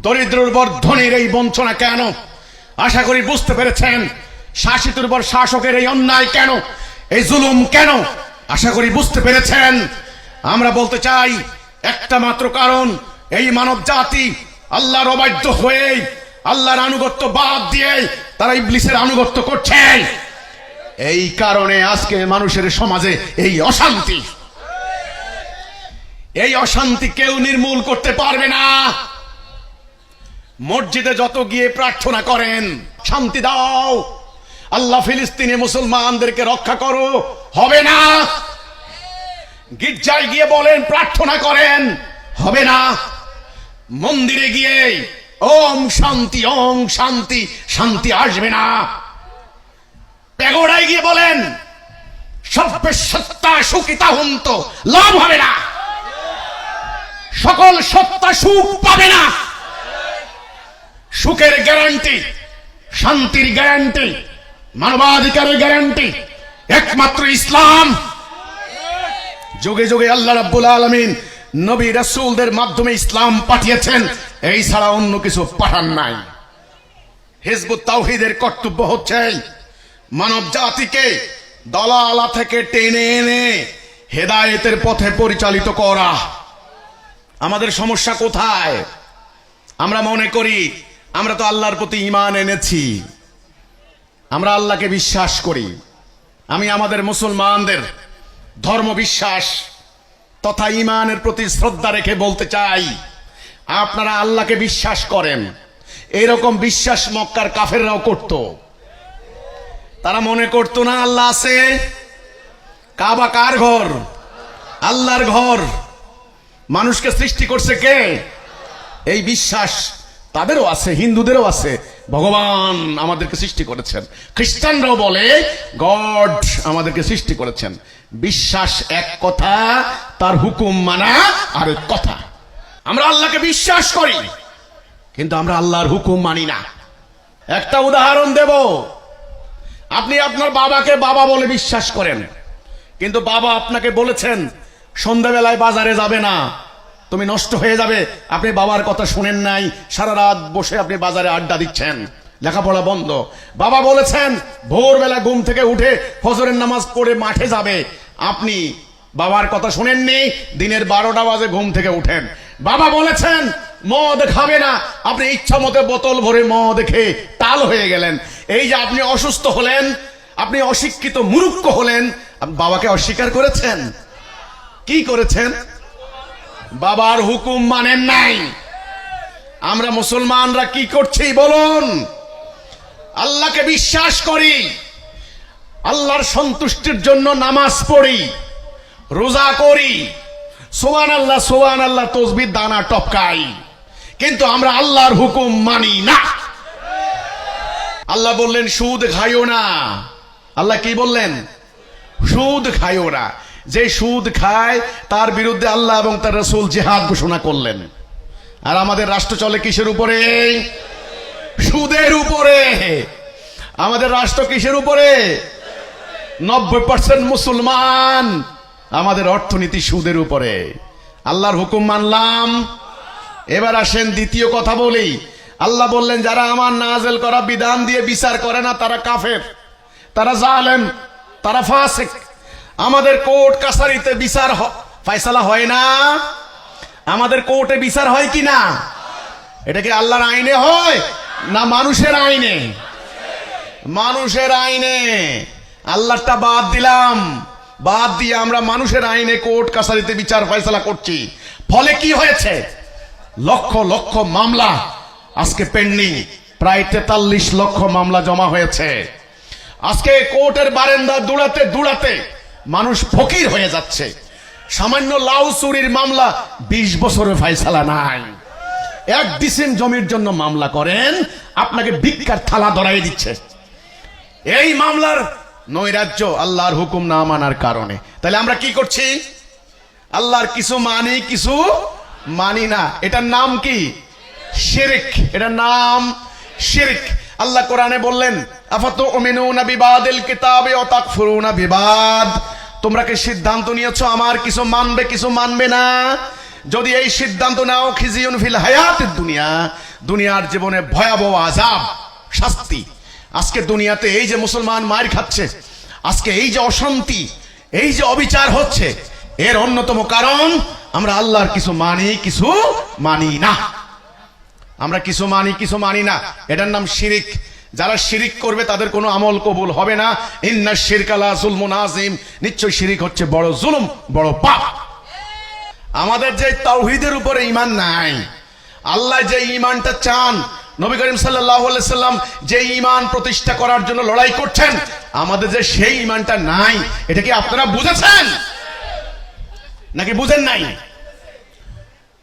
দরিদ্রের উপর ধনীর এই বঞ্চনা কেন? আশা করি বুঝতে পেরেছেন। শাসিতের উপর শাসকের এই অন্যায় কেন, এই জুলুম কেন? আশা করি বুঝতে পেরেছেন। আমরা বলতে চাই একটা মাত্র কারণ, এই মানব জাতি আল্লাহর অবাধ্য হয়ে আল্লাহর আনুগত্য বাদ দিয়ে তারা ইবলিসের আনুগত্য করছে। এই কারণে আজকে মানুষের সমাজে এই অশান্তি। এই অশান্তি কেউ নির্মূল করতে পারবে না। মসজিদে যত গিয়ে প্রার্থনা করেন শান্তি দাও, আল্লাহ ফিলিস্তিনে মুসলমানদেরকে রক্ষা করো, হবে না। গির্জায় গিয়ে বলেন প্রার্থনা করেন, হবে না। মন্দিরে গিয়ে ওম শান্তি ওম শান্তি, শান্তি আসবে না। প্যাগোডায় গিয়ে বলেন সর্বে সত্তা সুখিতা হন্ত, লাভ হবে না। সকল সত্তা সুখ পাবে না। সুখের গ্যারান্টি, শান্তির গ্যারান্টি, মানবাধিকারের গ্যারান্টি একমাত্র ইসলাম। যুগে যুগে আল্লাহ রাব্বুল আলামিন নবী রাসূলদের মাধ্যমে ইসলাম পাঠিয়েছেন, এই ছাড়া অন্য কিছু পাঠান নাই। হিজবুত তাওহীদের কর্তব্য হচ্ছে মানব জাতিকে দলালা থেকে টেনে এনে হেদায়েতের পথে পরিচালিত করা। আমাদের সমস্যা কোথায়? আমরা মনে করি আমরা তো আল্লাহর প্রতি ঈমান এনেছি, আমরা আল্লাহকে বিশ্বাস করি। আমি আমাদের মুসলমানদের ধর্ম বিশ্বাস তথা ঈমানের প্রতি শ্রদ্ধা রেখে বলতে চাই, আপনারা আল্লাহকে বিশ্বাস করেন। এরকম বিশ্বাস মক্কার কাফেররাও করত। তারা মনে করতো না আল্লাহ আছে। কাবা কার ঘর? আল্লাহর ঘর। মানুষকে সৃষ্টি করছে কে? এই বিশ্বাস তাদেরও আছে, হিন্দুদেরও আছে, ভগবান আমাদেরকে সৃষ্টি করেছেন। খ্রিস্টানরাও বলে গড আমাদেরকে সৃষ্টি করেছেন। বিশ্বাস এক কথা, তার হুকুম মানা আরেক কথা। আমরা আল্লাহকে বিশ্বাস করি, কিন্তু আমরা আল্লাহর হুকুম মানি না। একটা উদাহরণ দেব। আপনি আপনার বাবাকে বাবা বলে বিশ্বাস করেন, কিন্তু বাবা আপনাকে বলেছেন সন্ধ্যাবেলায় বাজারে যাবে না, তুমি নষ্ট হয়ে যাবে। আপনি বাবার কথা শুনেন নাই, সারা রাত বসে আপনি বাজারে আড্ডা দিচ্ছেন, লেখাপড়া বন্ধ। বাবা বলেছেন ভোরবেলা ঘুম থেকে উঠে ফজরের নামাজ পড়ে মাঠে যাবে, আপনি বাবার কথা শুনেননি, দিনের 12টা বাজে ঘুম থেকে উঠেন। বাবা বলেছেন মদ খাবে না, আপনি ইচ্ছা মতো বোতল ভরে মদ খেয়ে টাল হয়ে গেলেন। এই যে আপনি অসুস্থ হলেন, আপনি অশিক্ষিত মূর্খ হলেন, বাবাকে অস্বীকার করেছেন। কি করেছেন? বাবার হুকুম মানেন নাই। আমরা মুসলমানরা কি করছি বলুন? আল্লাহকে বিশ্বাস করি, আল্লাহর সন্তুষ্টির জন্য নামাজ পড়ি, রোজা করি, সুবহানাল্লাহ সুবহানাল্লাহ তাসবিহ দানা টপকাই, কিন্তু আমরা আল্লাহর হুকুম মানি না। আল্লাহ বললেন সুদ খাইও না। আল্লাহ কি বললেন? সুদ খাইও না। যে সুদ খায় তার বিরুদ্ধে আল্লাহ এবং তার রাসূল জিহাদ ঘোষণা করলেন। আর আমাদের রাষ্ট্র চলে কিসের উপরে? সুদের উপরে। আমাদের রাষ্ট্র কিসের উপরে? 90% মুসলমান, আমাদের অর্থনীতি সুদের উপরে। আল্লাহর হুকুম মানলাম। এবার আসেন দ্বিতীয় কথা বলি। আল্লাহ বললেন যারা আমার নাযিল করা বিধান দিয়ে বিচার করে না তারা কাফের, তারা জালেম, তারা ফাসিক। আমাদের কোর্ট কাছারিতে বিচার ফয়সালা হয় না? আমাদের কোর্টে বিচার হয় কি না? এটা কি আল্লাহর আইনে হয় না মানুষের আইনে? মানুষের আইনে। আল্লাহটা বাদ দিলাম, বাদ দিয়ে আমরা মানুষের আইনে কোর্ট কাছারিতে বিচার ফয়সালা করছি। ফলে কি হয়েছে? লক্ষ লক্ষ মামলা আজকে পেন্ডিং, প্রায় 43 লক্ষ মামলা জমা হয়েছে। আজকে কোর্টের বারান্দা দৌড়াতে দৌড়াতে মানুষ ফকির হয়ে যাচ্ছে। সামান্য লাউ চুরির মামলা 20 বছরে ফয়সালা নাই। 1 ডিসিম জমির জন্য মামলা করেন, আপনাকে ভিক্ষার থালা ধরাই দিচ্ছে। এই মামলার নৈরাজ্য আল্লাহর হুকুম না মানার কারণে। তাহলে আমরা কি করছি? আল্লাহর কিছু মানি, কিছু মানি না। এটার নাম কি? শিরক। এটার নাম শিরক। আল্লাহ কোরআনে বললেন আফাতুমিনুনা বিবাদিল কিতাবি ওয়া তাকফুরুনা বিবাদ। তোমরা কি সিদ্ধান্ত নিয়েছো আমার কিছু মানবে কিছু মানবে না? যদি এই সিদ্ধান্ত নাও, খিজিউন ফিল হায়াতিদ দুনিয়া, দুনিয়ার জীবনে ভয়াবহ আযাব, শাস্তি। আজকে দুনিয়াতে এই যে মুসলমান মার খাচ্ছে, আজকে এই যে অশান্তি, এই যে অবিচার হচ্ছে, এর অন্যতম কারণ আমরা আল্লাহর কিছু মানি কিছু মানি না। আমরা কিছু মানি কিছু মানি না, এটার নাম শিরিক। যারা শিরিক করবে তাদের কোনো আমল কবুল হবে না। ইন্নাশ শিরকা লা যুলমুন আযীম, নিশ্চয় শিরিক হচ্ছে বড় জুলুম, বড় পাপ। আমাদের যে তাওহীদের উপরে ঈমান নাই, আল্লাহ যে ঈমানটা চান, নবী করিম সাল্লাল্লাহু আলাইহি সাল্লাম যে ঈমান প্রতিষ্ঠা করার জন্য লড়াই করছেন, আমাদের যে সেই ঈমানটা নাই, এটা কি আপনারা বুঝেছেন নাকি বুঝেন নাই?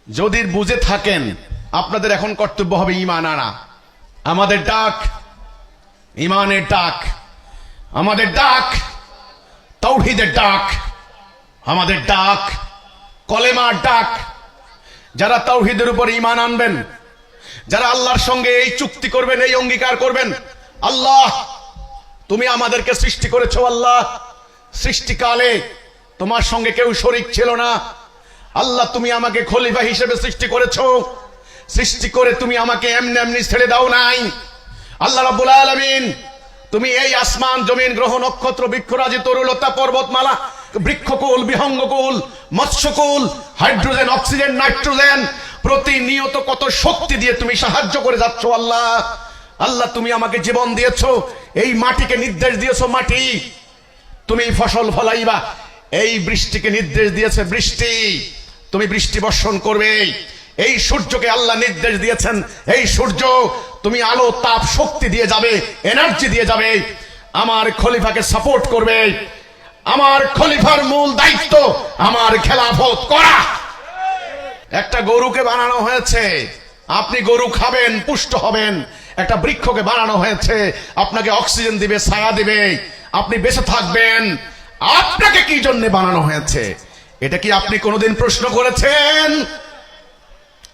যদি বুঝে থাকেন, আপনাদের এখন কর্তব্য হবে ঈমান আনা। আমাদের ডাক ঈমানের ডাক, আমাদের ডাক তাওহীদের ডাক, আমাদের ডাক কলেমার ডাক। যারা তাওহীদের উপর ঈমান আনবেন, যারা আল্লাহর সঙ্গে এই চুক্তি করবেন, এই অঙ্গীকার করবেন, আল্লাহ তুমি আমাদেরকে সৃষ্টি করেছো, আল্লাহ সৃষ্টিকালে তোমার সঙ্গে কেউ শরীক ছিল না, আল্লাহ তুমি আমাকে খলিফা হিসেবে সৃষ্টি করেছো, সৃষ্টি করে তুমি আমাকে এমনি এমনি ছেড়ে দাও নাই। আল্লাহ রাব্বুল আলামিন তুমি এই আসমান জমিন গ্রহ নক্ষত্র বৃক্ষরাজি তরুলতা পর্বতমালা বৃক্ষকুল বিহঙ্গকুল মৎস্যকুল হাইড্রোজেন অক্সিজেন নাইট্রোজেন প্রতিনিয়ত কত শক্তি দিয়ে তুমি সাহায্য করে যাচ্ছ আল্লাহ। আল্লাহ তুমি আমাকে জীবন দিয়েছো, এই মাটিকে নির্দেশ দিয়েছো, মাটি তুমি ফসল ফলাইবা, এই বৃষ্টিকে নির্দেশ দিয়েছে বৃষ্টি তুমি বৃষ্টি বর্ষণ করবে, এই সূর্যকে আল্লাহ নির্দেশ দিয়েছেন, এই সূর্য তুমি আলো তাপ শক্তি দিয়ে যাবে, এনার্জি দিয়ে যাবে, আমার খলিফাকে সাপোর্ট করবে। আমার খলিফার মূল দায়িত্ব আমার খেলাফত করা। একটা গরুকে বানানো হয়েছে, আপনি গরু খাবেন, পুষ্ট হবেন। একটা বৃক্ষকে বানানো হয়েছে, আপনাকে অক্সিজেন দিবে, ছায়া দিবে, আপনি বেঁচে থাকবেন। আপনাকে কি জন্য বানানো হয়েছে, এটা কি আপনি কোনোদিন প্রশ্ন করেছেন?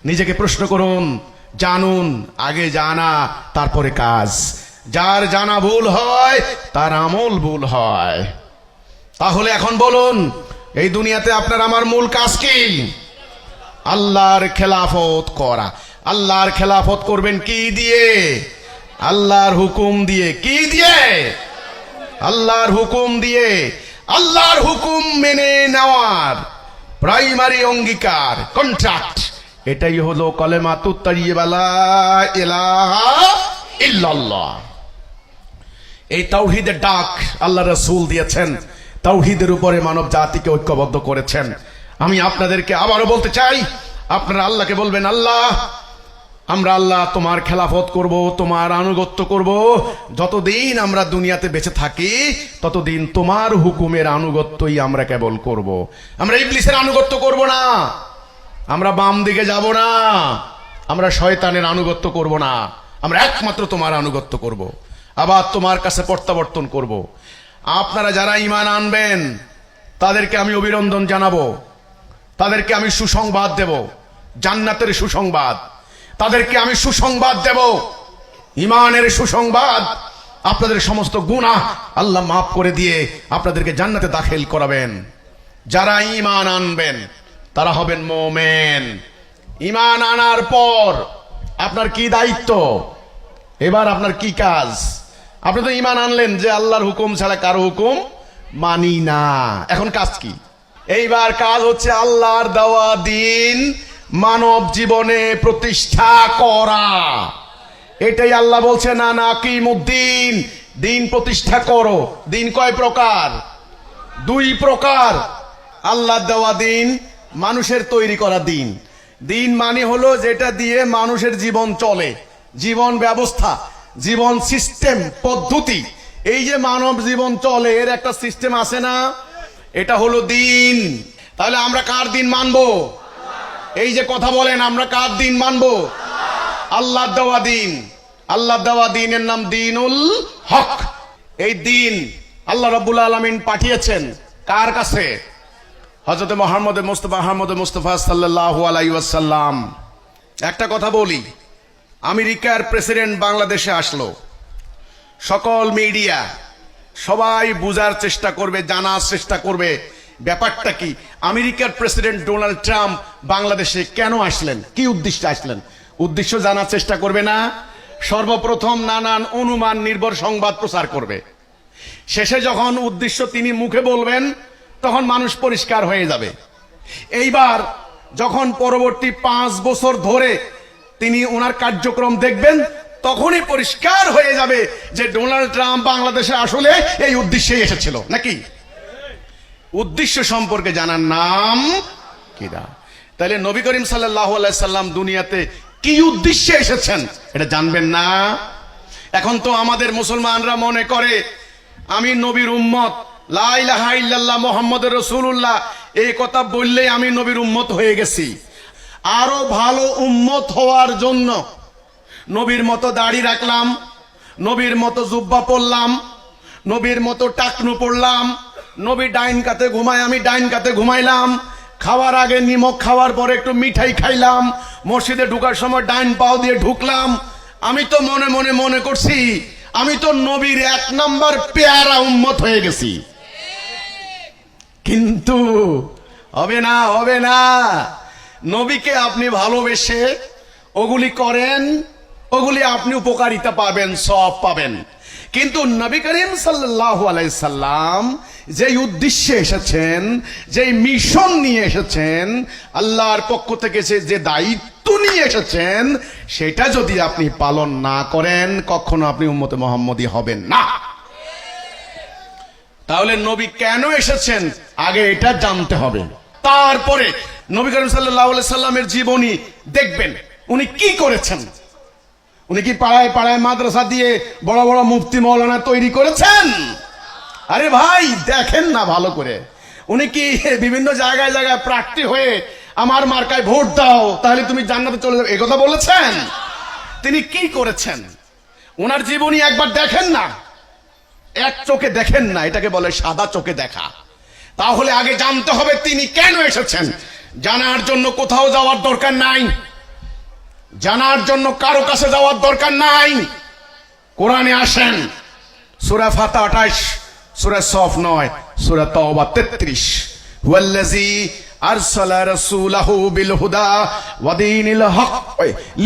নিজেকে প্রশ্ন করুন, জানুন, আগে জানা তারপরে কাজ। যার জানা ভুল হয় তার আমল ভুল হয়। তাহলে এখন বলুন, এই দুনিয়াতে আপনার আমার মূল কাজ কি? আল্লাহর খেলাফত করা। আল্লাহর খেলাফত করবেন কি দিয়ে? আল্লাহর হুকুম দিয়ে। কি দিয়ে? আল্লাহর হুকুম দিয়ে। আল্লাহর হুকুম মেনে নেওয়ার প্রাইমারি অঙ্গীকার, কন্ট্রাক্ট, এটাই হলো কালেমাতুত তাইয়্যিবা লা ইলাহা ইল্লাল্লাহ। এই তাওহীদের ডাক আল্লাহ রাসূল দিয়েছেন, তাওহীদের উপরে মানব জাতিকে ঐক্যবদ্ধ করেছেন। আমি আপনাদেরকে আবারও বলতে চাই, আপনারা আল্লাহকে বলবেন, আল্লাহ আমরা আল্লাহ তোমার খেলাফত করব, তোমার আনুগত্য করব। যতদিন আমরা দুনিয়াতে বেঁচে থাকি ততদিন তোমার হুকুমের আনুগত্যই আমরা কেবল করব। আমরা ইবলিসের আনুগত্য করব না, আমরা বাম দিকে যাব না, আমরা শয়তানের আনুগত্য করব না, আমরা একমাত্র তোমার আনুগত্য করব, আবার তোমার কাছে প্রত্যাবর্তন করব। আপনারা যারা ঈমান আনবেন তাদেরকে আমি অভিনন্দন জানাবো, তাদেরকে আমি সুসংবাদ দেব, জান্নাতের সুসংবাদ। তাদেরকে আমি সুসংবাদ দেব, ঈমানের সুসংবাদ। আপনাদের সমস্ত গুনাহ আল্লাহ মাফ করে দিয়ে আপনাদেরকে জান্নাতে দাখিল করাবেন। যারা ঈমান আনবেন তারা হবেন মুমিন। ঈমান আনার পর আপনার কি দায়িত্ব? এবার আপনার কি কাজ? আপনি তো ঈমান আনলেন যে আল্লাহর হুকুম ছাড়া কারো হুকুম মানি না। এখন কাজ কি? এইবার কাজ হচ্ছে আল্লাহর দেওয়া দিন মানব জীবনে প্রতিষ্ঠা করা। এটাই আল্লাহ বলছে, না না কিমুদ্দিন, দিন প্রতিষ্ঠা করো। দিন কয় প্রকার? দুই প্রকার। আল্লাহর দেওয়া দিন, মানুষের তৈরি করা দিন। দিন মানে হলো যেটা দিয়ে মানুষের জীবন চলে, জীবন ব্যবস্থা, জীবন সিস্টেম, পদ্ধতি। এই যে মানব জীবন চলে এর একটা সিস্টেম আছে না, এটা হলো দিন। তাহলে আমরা কার দিন মানবো? এই যে কথা বলেন, আমরা কার দিন মানবো? আল্লাহর দেওয়া দিন। আল্লাহর দেওয়া দিনের নাম দ্বীনুল হক। এই দিন আল্লাহ রাব্বুল আলামিন পাঠিয়েছেন কার কাছে? হযরত মুহাম্মদ মুস্তাফা সাল্লাল্লাহু আলাইহি ওয়াসাল্লাম। একটা কথা বলি, আমেরিকার প্রেসিডেন্ট বাংলাদেশে আসলো, সকল মিডিয়া সবাই বুঝার চেষ্টা করবে, জানার চেষ্টা করবে ব্যাপারটা কি। আমেরিকার প্রেসিডেন্ট ডোনাল্ড ট্রাম্প বাংলাদেশে কেন আসলেন, কি উদ্দেশ্যে আসলেন, উদ্দেশ্য জানার চেষ্টা করবে না? সর্বপ্রথম নানান অনুমান নির্ভর সংবাদ প্রচার করবে। শেষে যখন উদ্দেশ্য তিনি মুখে বলবেন তখন মানুষ পরিষ্কার হয়ে যাবে। এইবার যখন পরবর্তী 5 বছর ধরে তিনি ওনার কার্যক্রম দেখবেন তখনই পরিষ্কার হয়ে যাবে যে ডোনাল্ড ট্রাম্প বাংলাদেশে আসলে এই উদ্দেশ্যেই এসেছিল নাকি। উদ্দেশ্য সম্পর্কে জানার নাম কিরা। তাহলে নবী করিম সাল্লাল্লাহু আলাইহি সাল্লাম দুনিয়াতে কি উদ্দেশ্যে এসেছেন এটা জানবেন না? এখন তো আমাদের মুসলমানরা মনে করে আমি নবীর উম্মত, লা ইলাহা ইল্লাল্লাহ মুহাম্মাদুর রাসূলুল্লাহ এই কথা বললেই আমি নবীর উম্মত হয়ে গেছি। আরো ভালো উম্মত হওয়ার জন্য নবীর মতো দাড়ি রাখলাম, নবীর মতো জুব্বা পরলাম, নবীর মতো টাকনু পরলাম, নবী ডাইন কাতে ঘুমায় আমি ডাইন কাতে ঘুমাইলাম, খাওয়ার আগে নিমক খাওয়ার পরে একটু মিঠাই খাইলাম, মসজিদে ঢুকার সময় ডাইন পাও দিয়ে ঢুকলাম। আমি তো মনে মনে মনে করছি আমি তো নবীর 1 নাম্বার পেয়ারা উম্মত হয়ে গেছি। কিন্তু হবে না, হবে না। নবীকে আপনি ভালোবেসে ওগুলি করেন, ওগুলি আপনি উপকারিতা পাবেন, সওয়াব পাবেন। কিন্তু নবী করিম সাল্লাল্লাহু আলাইহি সাল্লাম যে উদ্দেশ্যে এসেছেন, যে মিশন নিয়ে এসেছেন, আল্লাহর পক্ষ থেকে যে দায়িত্ব নিয়ে এসেছেন, সেটা যদি আপনি পালন না করেন কখনো আপনি উম্মতে মুহাম্মদী হবেন না। তাহলে নবী কেন এসেছেন আগে এটা জানতে হবে, তারপরে নবী করিম সাল্লাল্লাহু আলাইহি সাল্লামের জীবনী দেখবেন উনি কি করেছেন। উনি কি পাড়ায় পাড়ায় মাদ্রাসা দিয়ে বড় বড় মুফতি মাওলানা তৈরি করেছেন? আরে ভাই দেখেন না ভালো করে। উনি কি বিভিন্ন জায়গায় জায়গায় প্রার্থী হয়ে আমার মার্কায় ভোট দাও তাহলে তুমি জান্নাতে চলে যাবে এই কথা বলেছেন? তিনি কি করেছেন ওনার জীবনী একবার দেখেন না, এক চোখে দেখেন না, এটাকে বলে সাদা চোখে দেখা। তাহলে আগে জানতে হবে তিনি কেন এসেছেন। জানার জন্য কোথাও যাওয়ার দরকার নাই, জানার জন্য কারো কাছে যাওয়ার দরকার নাই। কোরআনে আসেন, সূরা ফাতিহা 28, সূরা সফ 9, সূরা তাওবা 33। ওয়াল্লাযী আরসালা রাসূলাহু বিল হুদা ওয়া দীনিল হক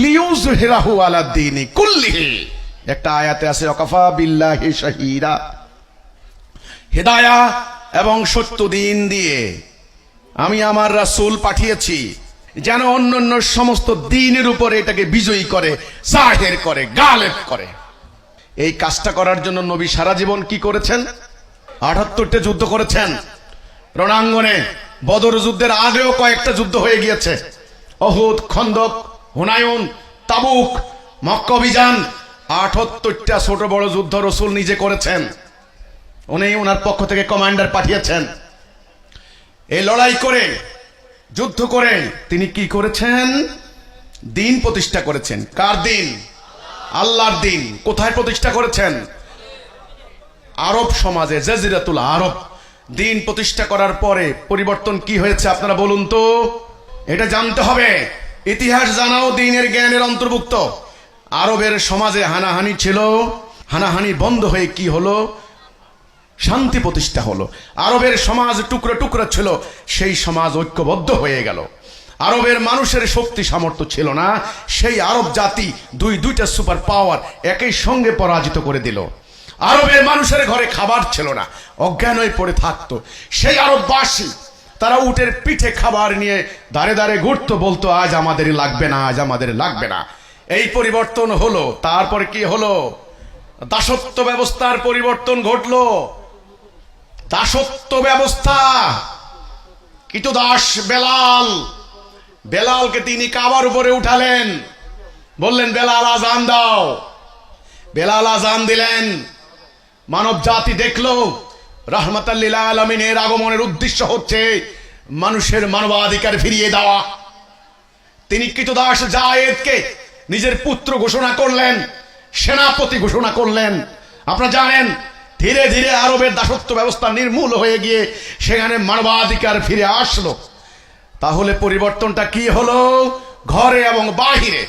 লিইয়ুযহিরাহু আলা দীনি কুল্লিহি। একটা আয়াতে আছে ওয়াকাফা বিল্লাহি শাহীদা। হিদায়াহ এবং সত্য দিন দিয়ে আমি আমার রাসূল পাঠিয়েছি যেন অন্যান্য সমস্ত দ্বীনের উপরে এটাকে বিজয়ী করে, জাহির করে, গালেব করে। এই কাজটা করার জন্য নবী সারা জীবন কি করেছেন? 78টা যুদ্ধ করেছেন রণাঙ্গনে। বদর যুদ্ধের আগেও কয়েকটা যুদ্ধ হয়ে গিয়েছে, উহুদ, খন্দক, হুনায়ুন, তাবুক, মক্কা অভিযান। 78টা ছোট বড় যুদ্ধ রাসূল নিজে করেছেন। উনি ওনার পক্ষ থেকে কমান্ডার পাঠিয়েছেন। এই লড়াই করে, যুদ্ধ করে তিনি কি করেছেন? দিন প্রতিষ্ঠা করেছেন। কার দিন? আল্লাহর দিন। কোথায় প্রতিষ্ঠা করেছেন? আরব সমাজে, জাজিরাতুল আরব। দিন প্রতিষ্ঠা করার পরে পরিবর্তন কি হয়েছে আপনারা বলুন তো? এটা জানতে হবে। ইতিহাস জানাও দিনের জ্ঞানের অন্তর্ভুক্ত। আরবের সমাজে হানাহানি ছিল, হানাহানি বন্ধ হয়ে কি হলো? শান্তি প্রতিষ্ঠা হলো। আরবের সমাজ টুকরো টুকরো ছিল, সেই সমাজ ঐক্যবদ্ধ হয়ে গেল। আরবের মানুষের শক্তি সামর্থ্য ছিল না, সেই আরব জাতি দুইটা সুপার পাওয়ার একই সঙ্গে পরাজিত করে দিল। আরবের মানুষের ঘরে খাবার ছিল না, অজ্ঞান হয়ে পড়ে থাকতো। সেই আরববাসী তারা উটের পিঠে খাবার নিয়ে দাঁড়ে দাঁড়ে ঘুরতো, বলতো আজ আমাদের লাগবে না, আজ আমাদের লাগবে না। এই পরিবর্তন হলো। তারপরে কি হলো? দাসত্ব ব্যবস্থার পরিবর্তন ঘটলো। দাসত্ব ব্যবস্থা। কৃতদাস বেলাল, বেলালকে তিনি কাবার উপরে উঠালেন, বললেন বেলাল আজান দাও। বেলাল আজান দিলেন। মানব জাতি দেখলো রাহমাতাল লিল আলামিনের আগমনের উদ্দেশ্য হচ্ছে মানুষের মানবাধিকার ফিরিয়ে দেওয়া। তিনি কৃতদাস জায়েদকে নিজের পুত্র ঘোষণা করলেন, সেনাপতি ঘোষণা করলেন। আপনারা জানেন ধীরে ধীরে আরবের দাসত্ব ব্যবস্থা নির্মূল হয়ে গিয়ে সেখানে মানবাধিকার ফিরে আসলো। তাহলে পরিবর্তনটা কি হলো? ঘরে এবং বাহিরে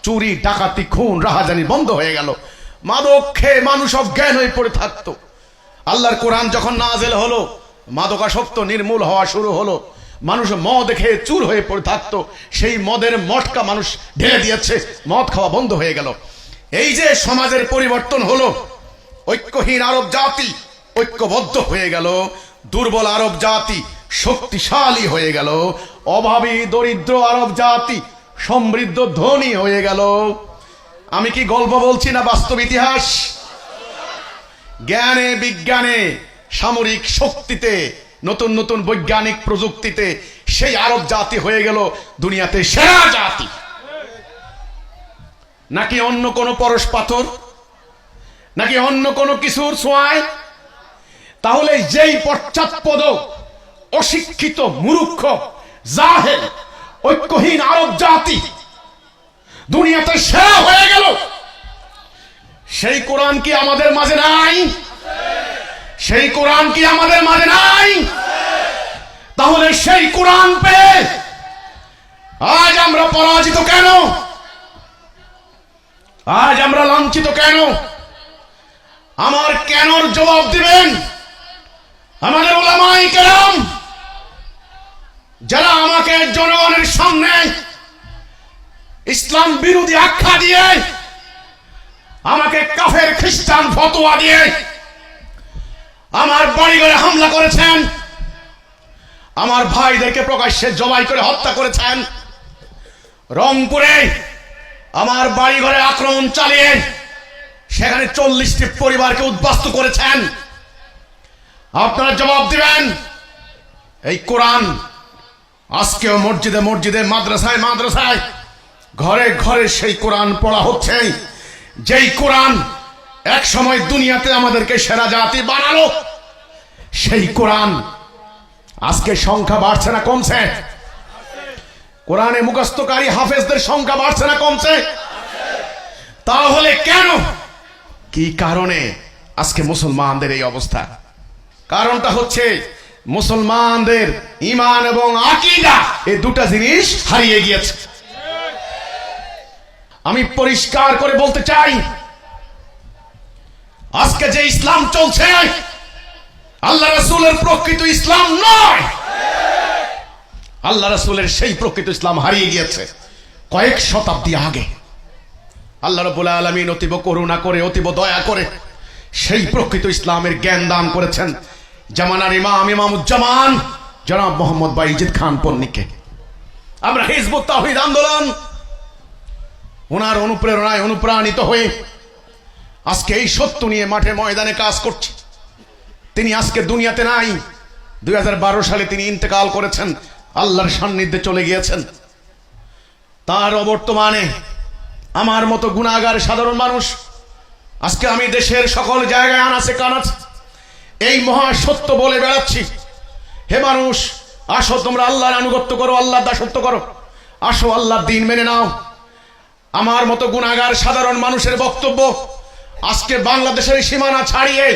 চুরি, ডাকাতি, খুন, রাহাজানি বন্ধ হয়ে গেল। মাদক খেয়ে মানুষ অজ্ঞান হয়ে পড়ে থাকতো। আল্লাহর কোরআন যখন নাযিল হলো, মাদকাসক্ত নির্মূল হওয়া শুরু হলো। মানুষ মদ খেয়ে চুর হয়ে পড়ে থাকতো, সেই মদের মটকা মানুষ ঢেলে দিয়েছে, মদ খাওয়া বন্ধ হয়ে গেল। এই যে সমাজের পরিবর্তন হলো, ঐক্যহীন আরব জাতি ঐক্যবদ্ধ হয়ে গেল, দুর্বল আরব জাতি শক্তিশালী হয়ে গেল, অভাবী দরিদ্র আরব জাতি সমৃদ্ধ ধনী হয়ে গেল। আমি কি গল্প বলছি না বাস্তব ইতিহাস? জ্ঞানে বিজ্ঞানে সামরিক শক্তিতে নতুন নতুন বৈজ্ঞানিক প্রযুক্তিতে সেই আরব জাতি হয়ে গেল দুনিয়াতে সেরা জাতি। নাকি অন্য কোন পরশ পাথর, নাকি অন্য কোন কিছুর ছোঁয়ায়? তাহলে যেই পশ্চাৎপদ অশিক্ষিত মূর্খ জাহেল ঐক্যহীন আরব জাতি দুনিয়াতে সেরা হয়ে গেল, সেই কোরআন কি আমাদের মাঝে নাই? সেই কোরআন কি আমাদের মাঝে নাই? তাহলে সেই কোরআন পেয়ে আজ আমরা পরাজিত কেন? আজ আমরা লাঞ্ছিত কেন? আমার কেনর জবাব দিবেন আমাদের উলামায়ে কেরাম, যারা আমাকে জনগণের সামনে ইসলাম বিরোধী আখ্যা দিয়ে, আমাকে কাফের খ্রিস্টান ফতোয়া দিয়ে আমার বাড়িঘরে হামলা করেছেন, আমার ভাইদেরকে প্রকাশ্যে জবাই করে হত্যা করেছেন, রংপুরে আমার বাড়িঘরে আক্রমণ চালিয়ে সেখানে 40টি পরিবারকে উদ্বাস্তু করেছেন। আপনারা জবাব দিবেন। এই কোরআন আজকেও মসজিদে মসজিদে মাদ্রাসায় মাদ্রাসায় ঘরে ঘরে সেই কোরআন পড়া হচ্ছে, যেই কোরআন এক সময় দুনিয়াতে আমাদেরকে সেরা জাতি বানালো। সেই কোরআন আজকে সংখ্যা বাড়ছে না কমছে? কোরআনে মুখস্থকারী হাফেজদের সংখ্যা বাড়ছে না কমছে? তাহলে কেন, কি কারণে আজকে মুসলমানদের এই অবস্থা? কারণটা হচ্ছে মুসলমানদের ঈমান এবং আকীদা এই দুটা জিনিস হারিয়ে গিয়েছে। আমি পরিষ্কার করে বলতে চাই, আজকে যে ইসলাম চলছে আল্লাহ রাসূলের প্রকৃত ইসলাম নয়। আল্লাহ রাসূলের সেই প্রকৃত ইসলাম হারিয়ে গিয়েছে কয়েক শতাব্দী আগে। আল্লাহ রাব্বুল আলামিন অতীব করুণা করে, অতীব দয়া করে সেই প্রকৃত ইসলামের জ্ঞান দান করেছেন জামানার ইমামুজ্জামান জনাব মোহাম্মদ বাইজিদ খান পন্নীকে। আমরা হিজবুত তাওহীদ আন্দোলন ওনার অনুপ্রেরণায় অনুপ্রাণিত হয়ে আজকে এই সত্য নিয়ে মাঠে ময়দানে কাজ করছি। তিনি আজকে দুনিয়াতে নাই। 2012 সালে তিনি ইন্তেকাল করেছেন, আল্লাহর সান্নিধ্যে চলে গিয়েছেন। তার অবর্তমানে আমার মতো গুনাহগার সাধারণ মানুষ আজকে আমি দেশের সকল জায়গায় আনাচে কানাচে এই মহা সত্য বলে বেড়াচ্ছি। হে মানুষ, আসো তোমরা আল্লাহর আনুগত্য করো, আল্লাহর দাসত্ব করো, আসো আল্লাহর দ্বীন মেনে নাও। আমার মতো গুনাহগার সাধারণ মানুষের বক্তব্য আজকে বাংলাদেশের সীমানা ছাড়িয়ে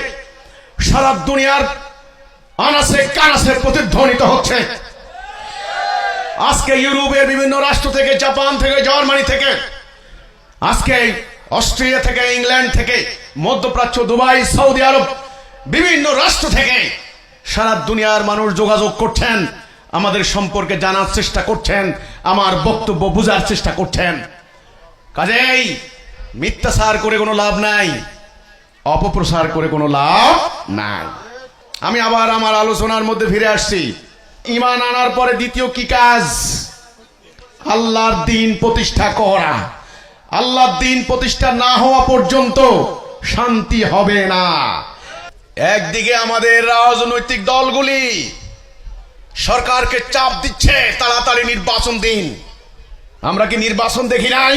সারা দুনিয়ার আনাচে কানাচে প্রতিধ্বনিত হচ্ছে। আজকে ইউরোপের বিভিন্ন রাষ্ট্র থেকে, জাপান থেকে, জার্মানি থেকে, আজকে অস্ট্রেলিয়া থেকে, ইংল্যান্ড থেকে, মধ্যপ্রাচ্য, দুবাই, সৌদি আরব, বিভিন্ন রাষ্ট্র থেকে সারা দুনিয়ার মানুষ যোগাযোগ করছেন, আমাদের সম্পর্কে জানার চেষ্টা করছেন, আমার বক্তব্য বোঝার চেষ্টা করছেন। কাজেই মিথ্যাচার করে কোনো লাভ নাই, অপপ্রচার করে কোনো লাভ নাই। আমি আবার আমার আলোচনার মধ্যে ফিরে আসছি। ঈমান আনার পরে দ্বিতীয় কি কাজ? আল্লাহর দ্বীন প্রতিষ্ঠা করা। আল্লাহর দ্বীন প্রতিষ্ঠা না হওয়া পর্যন্ত শান্তি হবে না। একদিকে আমাদের রাজনৈতিক দলগুলি সরকারকে চাপ দিচ্ছে তাড়াতাড়ি নির্বাচন দিন। আমরা কি নির্বাচন দেখি নাই?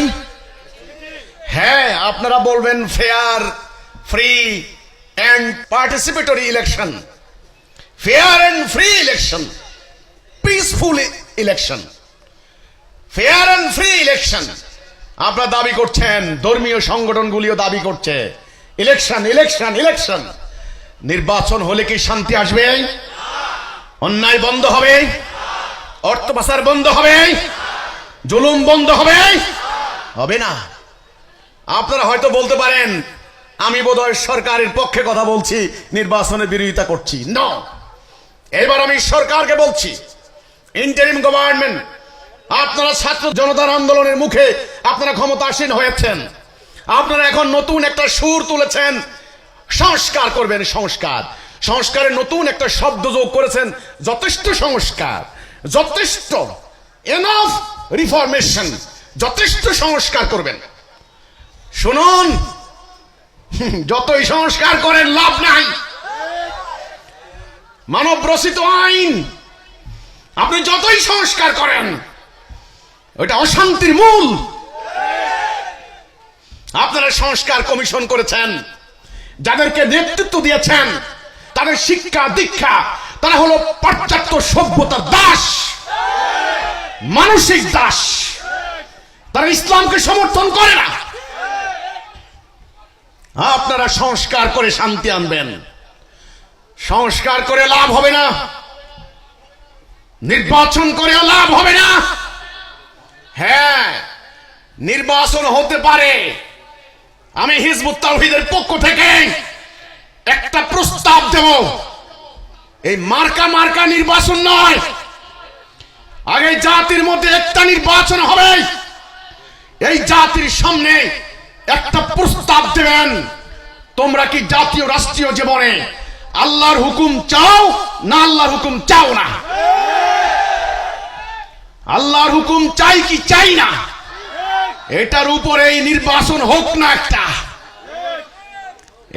হ্যাঁ, আপনারা বলবেন fair, free and participatory election, fair and free election, peaceful election, fair and free election আপনারা দাবি করছেন, ধর্মীয় সংগঠনগুলিও দাবি করছে ইলেকশন ইলেকশন ইলেকশন। নির্বাচন হলে কি শান্তি আসবে? অন্যায় বন্ধ হবে? অর্থ পাচার বন্ধ হবে? জুলুম বন্ধ হবে? হবে না। আপনারা হয়তো বলতে পারেন আমি বোধহয় সরকারের পক্ষে কথা বলছি, নির্বাচনের বিরোধিতা করছি না। এবার আমি সরকারকে বলছি, ইন্টারিম গভর্নমেন্ট, আপনারা ছাত্র জনতার আন্দোলনের মুখে আপনারা ক্ষমতাসীন হয়েছেন, আপনারা এখন নতুন একটা সুর তুলেছেন, সংস্কার করবেন। সংস্কারের নতুন একটা শব্দ যোগ করেছেন, যথেষ্ট সংস্কার, যথেষ্ট, এনাফ রিফরমেশন, যথেষ্ট সংস্কার করবেন। শুনুন, যতই সংস্কার করেন লাভ নাই। মানব রচিত আইন আপনি যতই সংস্কার করেন, ওইটা অশান্তির মূল। আপনারা সংস্কার কমিশন করেছেন, যাদেরকে নেতৃত্ব দিয়েছেন, তাদের শিক্ষা দীক্ষা, তারা হলো পাশ্চাত্য সভ্যতার দাস, মানসিক দাস। তারা ইসলামকে সমর্থন করে না। আপনারা সংস্কার করে শান্তি আনবেন, সংস্কার করে লাভ হবে না, নির্বাচন করে লাভ হবে না। হ্যাঁ, নির্বাচন হতে পারে। আমি হিজবুত তাওহীদের পক্ষ থেকে একটা প্রস্তাব দেব, এই মার্কা মার্কা নির্বাচন নয়, আগে জাতির মধ্যে একটা নির্বাচন হবে। এই জাতির সামনে একটা প্রস্তাব দেবেন, তোমরা কি জাতীয় রাষ্ট্রীয় জীবনে আল্লাহর হুকুম চাও না আল্লাহর হুকুম চাও না? আল্লাহর হুকুম চাই কি চাই না, এটার উপরে এই নির্বাচন হোক না একটা।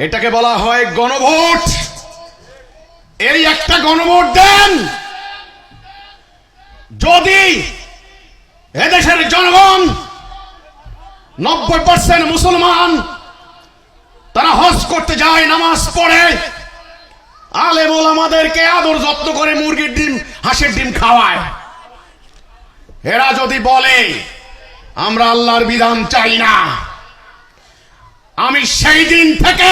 এটাকে বলা হয় গণভোট। এই একটা গণভোট দেন। যদি এদেশের জনগণ 90% মুসলমান, তারা হজ করতে যায়, নামাজ পড়ে, আলেম ওলামাদেরকে আদর যত্ন করে মুরগির ডিম হাঁসের ডিম খাওয়ায়, এরা যদি বলে আমরা আল্লাহর বিধান চাই না, আমি সেই দিন থেকে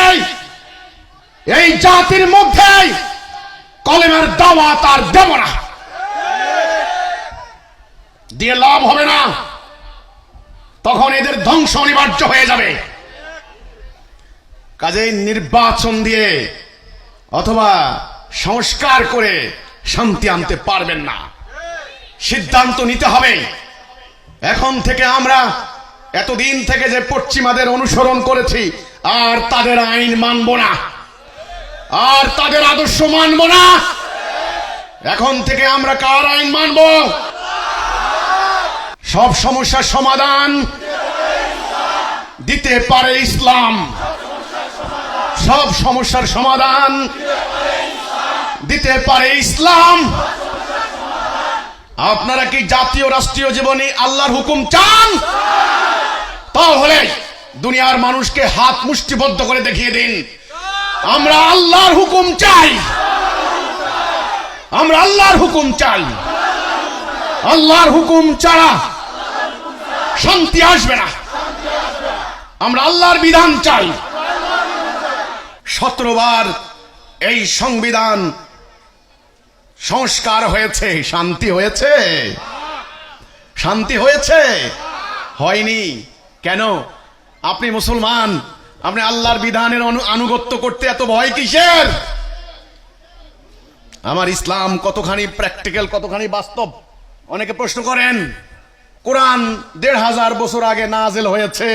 এই জাতির মধ্যে কলেমার দাওয়াত আর দেব না। দিয়ে লাভ হবে না, তখন এদের ধ্বংস অনিবার্য হয়ে যাবে। কাজেই নির্বাচন দিয়ে অথবা সংস্কার করে শান্তি আনতে পারবেন না। সিদ্ধান্ত নিতে হবে। এখন থেকে আমরা এতদিন থেকে যে পশ্চিমাদের অনুসরণ করেছি, আর তাদের আইন মানব না, আর তাদের আদর্শ মানব না। এখন থেকে আমরা কার আইন মানব? সব সমস্যার সমাধান দিতে পারে ইসলাম। সব সমস্যার সমাধান দিতে পারে ইসলাম। আপনারা কি জাতীয় রাষ্ট্রীয় জীবনে আল্লাহর হুকুম চান? তাহলে দুনিয়ার মানুষকে হাত মুষ্টিবদ্ধ করে দেখিয়ে দিন, আমরা আল্লাহর হুকুম চাই, আমরা আল্লাহর হুকুম চাই। আল্লাহর হুকুম ছাড়া শান্তি আসবে না। আমরা আল্লাহর বিধান চাই। 17 বার এই সংবিধান সংস্কার হয়েছে, শান্তি হয়েছে? শান্তি হয়েছে? হয়নি। কেন? আপনি মুসলমান, আপনি আল্লাহর বিধানের আনুগত্য করতে এত ভয় কিসের? আমার ইসলাম কতখানি প্র্যাকটিক্যাল, কতখানি বাস্তব? অনেকে প্রশ্ন করেন, কোরআন 1500 বছর আগে নাযিল হয়েছে,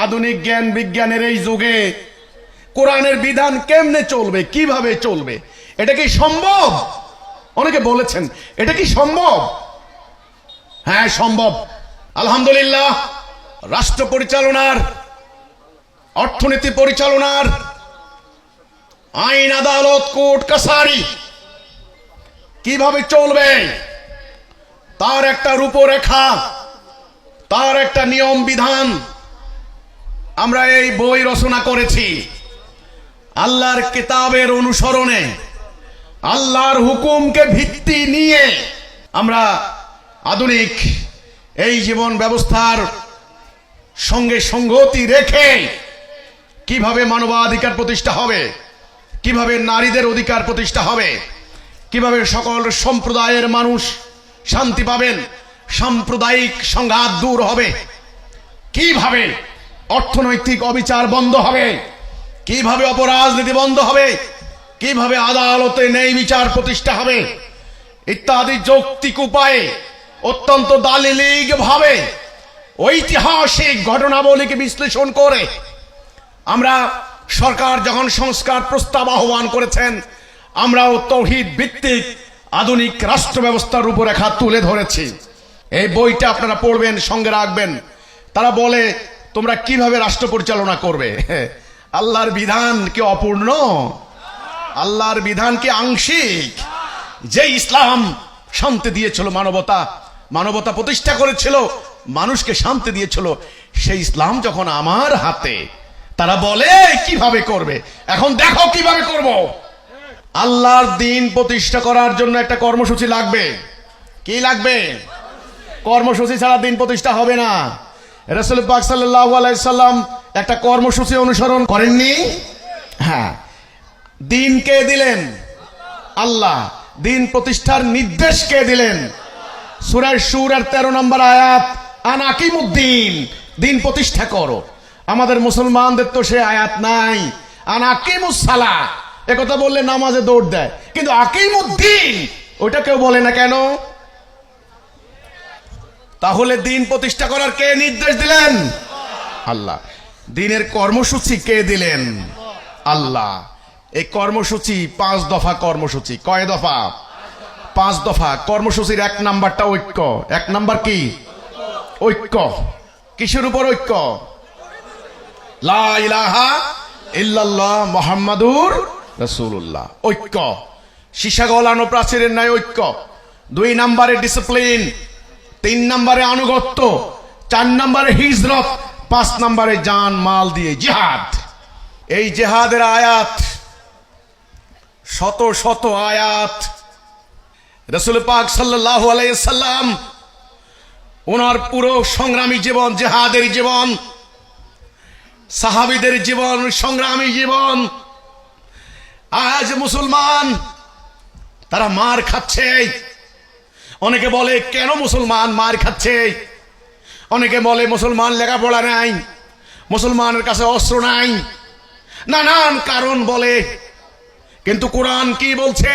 আধুনিক জ্ঞান বিজ্ঞানের এই যুগে কোরআনের বিধান কেমনে চলবে, কিভাবে চলবে? এটা কি সম্ভব? অনেকে বলেছেন, এটা কি সম্ভব? হ্যাঁ, সম্ভব। আলহামদুলিল্লাহ, রাষ্ট্র পরিচালনার, অর্থনীতি পরিচালনার, আইন আদালত, কোর্ট কাছারি কিভাবে চলবে তার একটা রূপরেখা, তার একটা নিয়ম বিধান আমরা এই বই রচনা করেছি। আল্লাহর কিতাবের অনুসরণে, আল্লাহর হুকুমকে ভিত্তি নিয়ে আমরা আধুনিক এই জীবন ব্যবস্থার সঙ্গে সংগতি রেখে কিভাবে মানবাধিকার প্রতিষ্ঠা হবে, কিভাবে নারীদের অধিকার প্রতিষ্ঠা হবে, কিভাবে সকল সম্প্রদায়ের মানুষ শান্তি পাবেন, সাম্প্রদায়িক সংঘাত দূর হবে, কিভাবে অর্থনৈতিক অবিচার বন্ধ হবে, কিভাবে অপরাজনীতি বন্ধ হবে, কিভাবে আদালতে ন্যায় বিচার প্রতিষ্ঠা হবে ইত্যাদি যৌক্তিক উপায়ে অত্যন্ত দালিলিক ভাবে ঐতিহাসিক ঘটনাবলীকে বিশ্লেষণ করে আমরা সরকার যখন সংস্কার প্রস্তাব আহ্বান করেছেন, আমরাও তৌহিদ ভিত্তিক আধুনিক রাষ্ট্র ব্যবস্থার রূপরেখা তুলে ধরেছি। এই বইটা আপনারা পড়বেন, সঙ্গে রাখবেন। তারা বলে তোমরা কিভাবে রাষ্ট্র পরিচালনা করবে? আল্লাহর বিধান কি অপূর্ণ? আল্লাহর বিধান কি আংশিক? যে ইসলাম শান্তি দিয়েছিল, মানবতা প্রতিষ্ঠা করেছিল, মানুষকে শান্তি দিয়েছিল, সেই ইসলাম যখন আমার হাতে, তারা বলে কিভাবে করবে? এখন দেখো কিভাবে করব। আল্লাহর দ্বীন প্রতিষ্ঠা করার জন্য একটা কর্মসূচি লাগবে। কি লাগবে? কর্মসূচি ছাড়া দ্বীন প্রতিষ্ঠা হবে না। রাসূল পাক সাল্লাল্লাহু আলাইহি সাল্লাম একটা কর্মসূচি অনুসরণ করেননি? হ্যাঁ। দ্বীন কে দিলেন? আল্লাহ। দ্বীন প্রতিষ্ঠার নির্দেশ কে দিলেন? সূরা সূরার 13 নম্বর আয়াত, আন আকিমুদ্দিন, দ্বীন প্রতিষ্ঠা করো। আমাদের মুসলমানদের তো সে আয়াত নাই। আন আকিমুস সালাহ, একথা বললে নামাজে দৌড় দেয়, কিন্তু আকিমুদ্দিন ওটা কেউ বলে না কেন? তাহলে দ্বীন প্রতিষ্ঠা করার কে নির্দেশ দিলেন? আল্লাহ। দ্বীনের কর্মসূচি কে দিলেন? আল্লাহ। এই কর্মসূচি 5 দফা কর্মসূচি। কয় দফা? 5 দফা কর্মসূচির 1 নাম্বারটা ঐক্য। 1 নাম্বার কি? ঐক্য। কিসের উপর ঐক্য? লা ইলাহা ইল্লাল্লাহ মুহাম্মাদুর রাসূলুল্লাহ। ঐক্য। সীসা গলানো প্রাচীরের ন্যায় ঐক্য। 2 নম্বরে ডিসিপ্লিন, 3 নম্বরে আনুগত্য, 4 নম্বরে হিজরত, 5 নম্বরে জান মাল দিয়ে জিহাদ। এই জিহাদের আয়াত শত শত আয়াত। রাসূল পাক সাল্লাল্লাহু আলাইহি সাল্লাম ওনার পুরো সংগ্রামী জীবন, জিহাদের জীবন, সাহাবীদের জীবন, সংগ্রামী জীবন। আজ মুসলমান তারা মার খাচ্ছে। অনেকে বলে কেন মুসলমান মার খাচ্ছে? অনেকে বলে মুসলমান লেখাপড়া নাই, মুসলমানের কাছে অস্ত্র নাই, নানান কারণ বলে। কিন্তু কোরআন কি বলছে?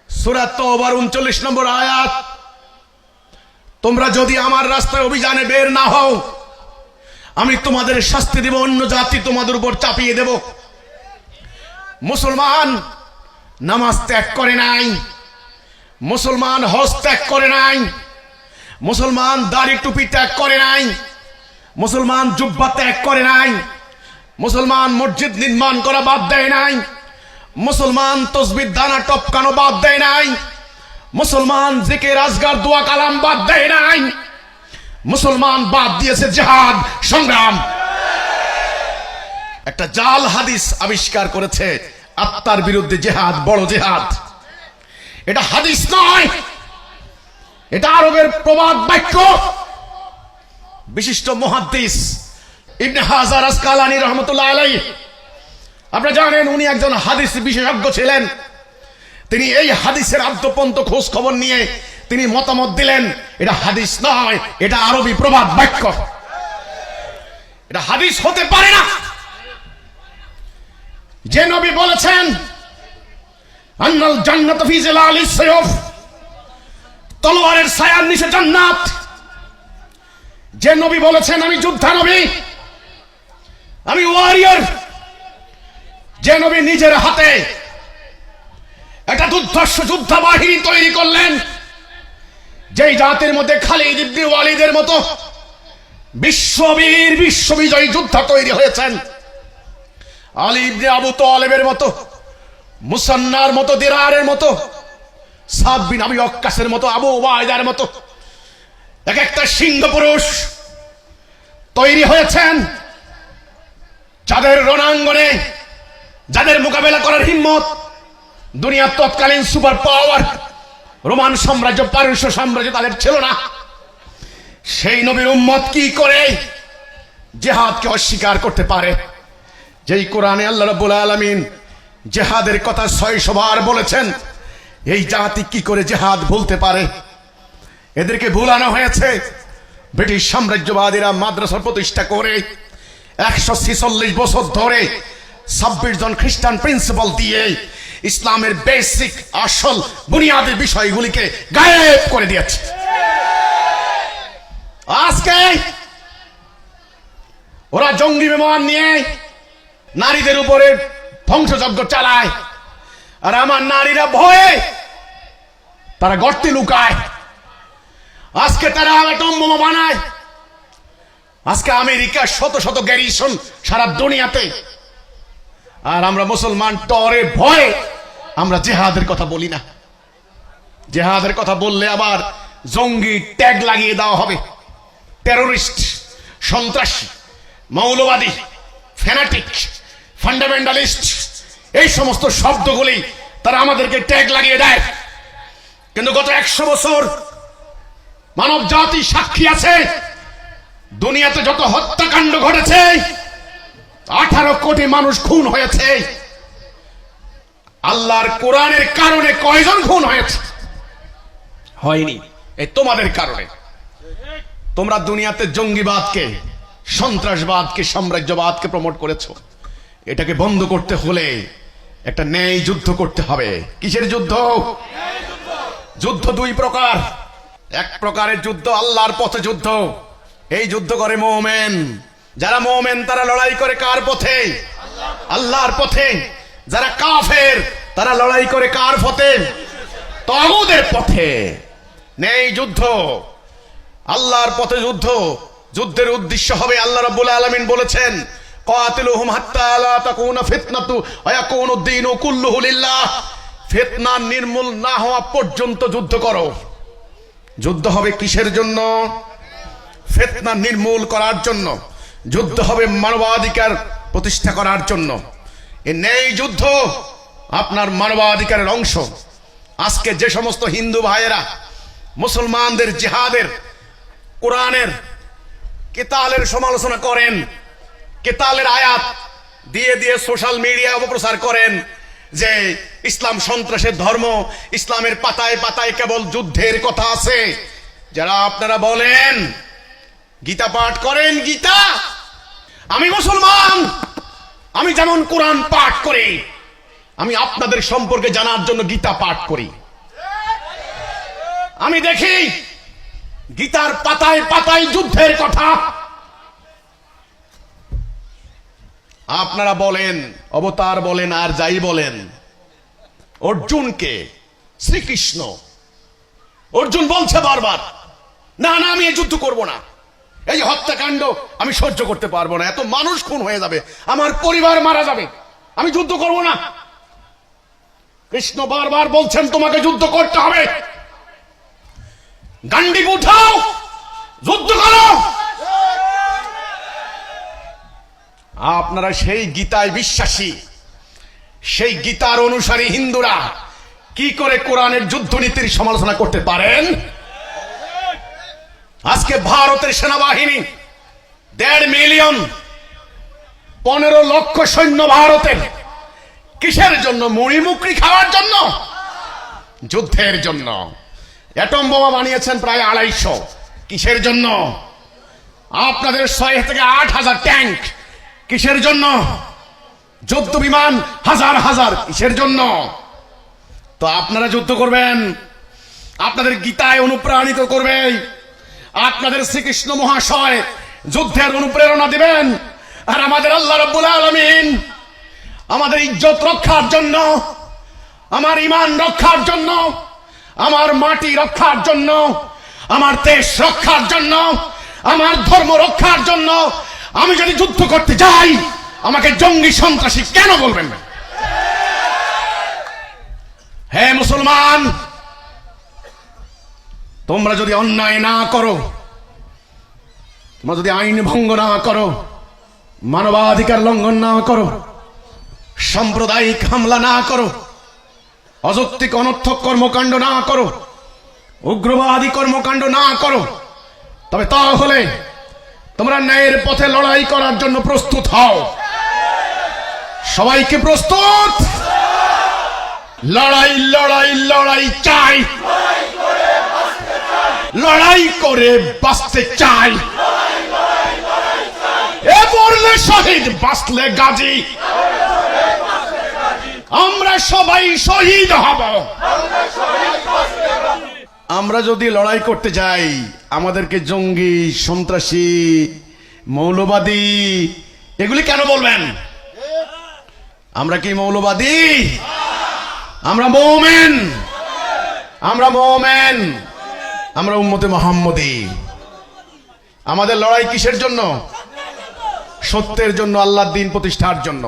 সূরা তাওবার 39 নম্বর আয়াত, তোমরা যদি আমার রাস্তায় অভিযানে বের না হও, আমি তোমাদের শাস্তি দেব, অন্য জাতি তোমাদের উপর চাপিয়ে দেব। মুসলমান নামাজ ত্যাগ করে নাই, মুসলমান হজ ত্যাগ করে নাই, মুসলমান দাড়ি টুপি ত্যাগ করে নাই, মুসলমান জুব্বা ত্যাগ করে নাই, মুসলমান মসজিদ নির্মাণ করা বাদ দেয় নাই, মুসলমান তসবিহ দানা টপকানো বাদ দেয় নাই, মুসলমান জিকির আজগার দোয়া কালাম বাদ দেয় নাই। মুসলমান বাদ দিয়েছে জিহাদ সংগ্রাম। একটা জাল হাদিস আবিষ্কার করেছে, আত্মার বিরুদ্ধে জিহাদ বড় জিহাদ। এটা হাদিস নয়, এটা আরবের প্রবাদ বাক্য। বিশিষ্ট মুহাদ্দিস ইবনে হাজার আসকালানী রহমতুল্লাহ আলাইহি, আপনারা জানেন উনি একজন হাদিস বিশেষজ্ঞ ছিলেন। তিনি এই হাদিসের আদ্যপন্ত খোঁজ খবর নিয়ে তিনি মতামত দিলেন, এটা হাদিস নয়, এটা আরবি প্রবাদ বাক্য, এটা হাদিস হতে পারে না। যে নবী বলেছেন আন্নাল জান্নাত ফি জিলালিস সায়ফ, তলোয়ারের ছায়ার নিচে জান্নাত, যে নবী বলেছেন আমি যোদ্ধা নবী, আমি ওয়ারিয়র, যে নবী নিজের হাতে একটা দুর্ধর্ষ যোদ্ধা বাহিনী তৈরি করলেন, যেই জাতির মধ্যে খালিদ ইবনে ওয়ালিদের মতো বিশ্ববীর বিশ্ববিজয়ী যোদ্ধা তৈরি হয়েছেন, আলী ইবনে আবু তালেবের মতো, মুসান্নার মতো, দিরারের মতো, সাদ বিন আবি ওয়াক্কাসের মতো, আবু উবাইদার মতো এক একটা সিংহ পুরুষ তৈরি হয়েছেন, যাদের রণাঙ্গনে, যাদের মোকাবেলা করার হিম্মত দুনিয়ার তৎকালীন সুপার পাওয়ার রোমান সাম্রাজ্য, পারস্য সাম্রাজ্য তাদের ছিল না। সেই নবীর উম্মত কি করে জিহাদকে অস্বীকার করতে পারে? যেই কোরআনে আল্লাহ রাব্বুল আলামিন জিহাদের কথা 600 বার বলেছেন, এই জাতি কি করে জিহাদ ভুলতে পারে? এদেরকে ভুলানো হয়েছে। ব্রিটিশ সাম্রাজ্যবাদীরা মাদ্রাসা প্রতিষ্ঠা করে 146 বছর ধরে 26 জন খ্রিস্টান প্রিন্সিপাল দিয়ে ইসলামের বেসিক আসল বুনিয়াদি বিষয়গুলিকে গায়েব করে দিয়েছে। আজকে ওরা জঙ্গি বিমান নিয়ে নারীদের উপরে ধ্বংসযজ্ঞ চালায়, আর আমার নারীরা ভয়ে তারা গর্তে লুকায়। আজকে তারা অ্যাটম বোমা বানায়। আজকে আমেরিকার শত শত গ্যারিসন সারা দুনিয়াতে, আর আমরা মুসলমান টরে ভয়ে আমরা জেহাদের কথা বলি না। জেহাদের কথা বললে আবার জঙ্গি ট্যাগ লাগিয়ে দেওয়া হবে। টেরোরিস্ট, সন্ত্রাসী, মৌলবাদী, ফ্যানাটিক, ফান্ডামেন্টালিস্ট, এই সমস্ত শব্দগুলি তারা আমাদেরকে ট্যাগ লাগিয়ে দেয়। কিন্তু গত 100 বছর মানব জাতি সাক্ষী আছে, দুনিয়াতে যত হত্যাকাণ্ড ঘটেছে, 18 কোটি মানুষ খুন হয়েছে। আল্লাহর কোরআনের কারণে কয়জন খুন হয়েছে? হয়নি। এই তোমাদের কারণে। তোমরা দুনিয়াতে জঙ্গিবাদকে, সন্ত্রাসবাদকে, সাম্রাজ্যবাদকে প্রমোট করেছো। এটাকে বন্ধ করতে হলে একটা ন্যায় যুদ্ধ করতে হবে। কিসের যুদ্ধ? যুদ্ধ 2 প্রকার। এক প্রকারের যুদ্ধ আল্লাহর পথে যুদ্ধ। এই যুদ্ধ করে মুমিন। যারা মুমিন তারা লড়াই করে কার পথে? আল্লাহর পথে। যারা কাফের তারা লড়াই করে কার পথে? তাগুতের পথে। ন্যায় যুদ্ধ, আল্লাহর পথে যুদ্ধ। যুদ্ধের উদ্দেশ্য হবে, আল্লাহ রাব্বুল আলামিন বলেছেন, কাতিলুহুম হাত্তা লা তাকুনা ফিতনাতু ওয়া ইয়াকুনু দ্দীনু কুল্লুহু লিল্লাহ। ফিতনা নির্মূল না হওয়া পর্যন্ত যুদ্ধ করো। যুদ্ধ হবে কিসের জন্য? ফিতনা নির্মূল করার জন্য। যুদ্ধ হবে মানবাধিকার প্রতিষ্ঠা করার জন্য। এই ন্যায় যুদ্ধ আপনার মানবাধিকারের অংশ। আজকে যে সমস্ত হিন্দু ভাইয়েরা মুসলমানদের জিহাদের, কোরআনের কিতালের সমালোচনা করেন, কিতালের আয়াত দিয়ে দিয়ে সোশ্যাল মিডিয়া অপপ্রচার করেন যে ইসলাম সন্ত্রাসের ধর্ম, ইসলামের পাতায় পাতায় কেবল যুদ্ধের কথা আছে। যারা আপনারা বলেন গীতা পাঠ করেন, গীতা, আমি মুসলমান, আমি যেমন কোরআন পাঠ করি, আমি আপনাদের সম্পর্কে জানার জন্য গীতা পাঠ করি। আমি দেখি গীতার পাতায় পাতায় যুদ্ধের কথা। আপনারা বলেন, অবতার বলেন, আর যাই বলেন, অর্জুনকে শ্রীকৃষ্ণ, অর্জুন বলছে বারবার, না না আমি এই যুদ্ধ করব না, এই যে হত্যাকাণ্ড আমি সহ্য করতে পারবো না, এত মানুষ খুন হয়ে যাবে, আমার পরিবার মারা যাবে, আমি যুদ্ধ করব না। কৃষ্ণ বারবার বলছেন তোমাকে যুদ্ধ করতে হবে, গান্ডীব উঠাও, যুদ্ধ করো। আপনারা সেই গীতায় বিশ্বাসী, সেই গীতার অনুসারী হিন্দুরা কি করে কোরআনের যুদ্ধনীতির সমালোচনা করতে পারেন? আজকে ভারতের সেনাবাহিনী 1.5 মিলিয়ন, 15 লক্ষ সৈন্য ভারতের। কিসের জন্য? মুড়ি মুকরি খাওয়ার জন্য? যুদ্ধের জন্য। অ্যাটম বোমা বানিয়েছেন প্রায় 250। কিসের জন্য? আপনাদের 6 থেকে 8,000 ট্যাঙ্ক। কিসের জন্য? যুদ্ধ বিমান হাজার হাজার। কিসের জন্য? তো আপনারা যুদ্ধ করবেন, আপনাদের গীতায় অনুপ্রাণিত করবে, আপনাদের শ্রীকৃষ্ণ মহাশয় যুদ্ধের অনুপ্রেরণা দিবেন, আর আমাদের আল্লাহ রাব্বুল আলামিন আমাদের ইজ্জত রক্ষার জন্য, আমার ঈমান রক্ষার জন্য, আমার মাটি রক্ষার জন্য, আমার দেশ রক্ষার জন্য, আমার ধর্ম রক্ষার জন্য আমি যদি যুদ্ধ করতে যাই, আমাকে জঙ্গি সন্ত্রাসী কেন বলবেন? হে মুসলমান, তোমরা যদি অন্যায় না করো, তোমরা যদি আইন ভঙ্গ না করো, মানবাধিকার লঙ্ঘন না করো, সাম্প্রদায়িক হামলা না করো, অযৌক্তিক অনর্থক কর্মকাণ্ড না করো, উগ্রবাদী কর্মকাণ্ড না করো, তবে তাহলে তোমরা ন্যায়ের পথে লড়াই করার জন্য প্রস্তুত হও। সবাইকে প্রস্তুত? লড়াই লড়াই লড়াই চাই, লড়াই করে বাঁচতে চাই। এ বড় মরলে শহীদ বাঁচলে গাজী, আমরা সবাই শহীদ হব। আমরা যদি লড়াই করতে যাই আমাদেরকে জঙ্গি, সন্ত্রাসী, মৌলবাদী এগুলি কেন বলবেন? আমরা কি মৌলবাদী? আমরা মুমিন, আমরা মুমিন, আমরা উম্মতে মুহাম্মদী। আমাদের লড়াই কিসের জন্য? সত্যের জন্য, আল্লাহর দ্বীন প্রতিষ্ঠার জন্য।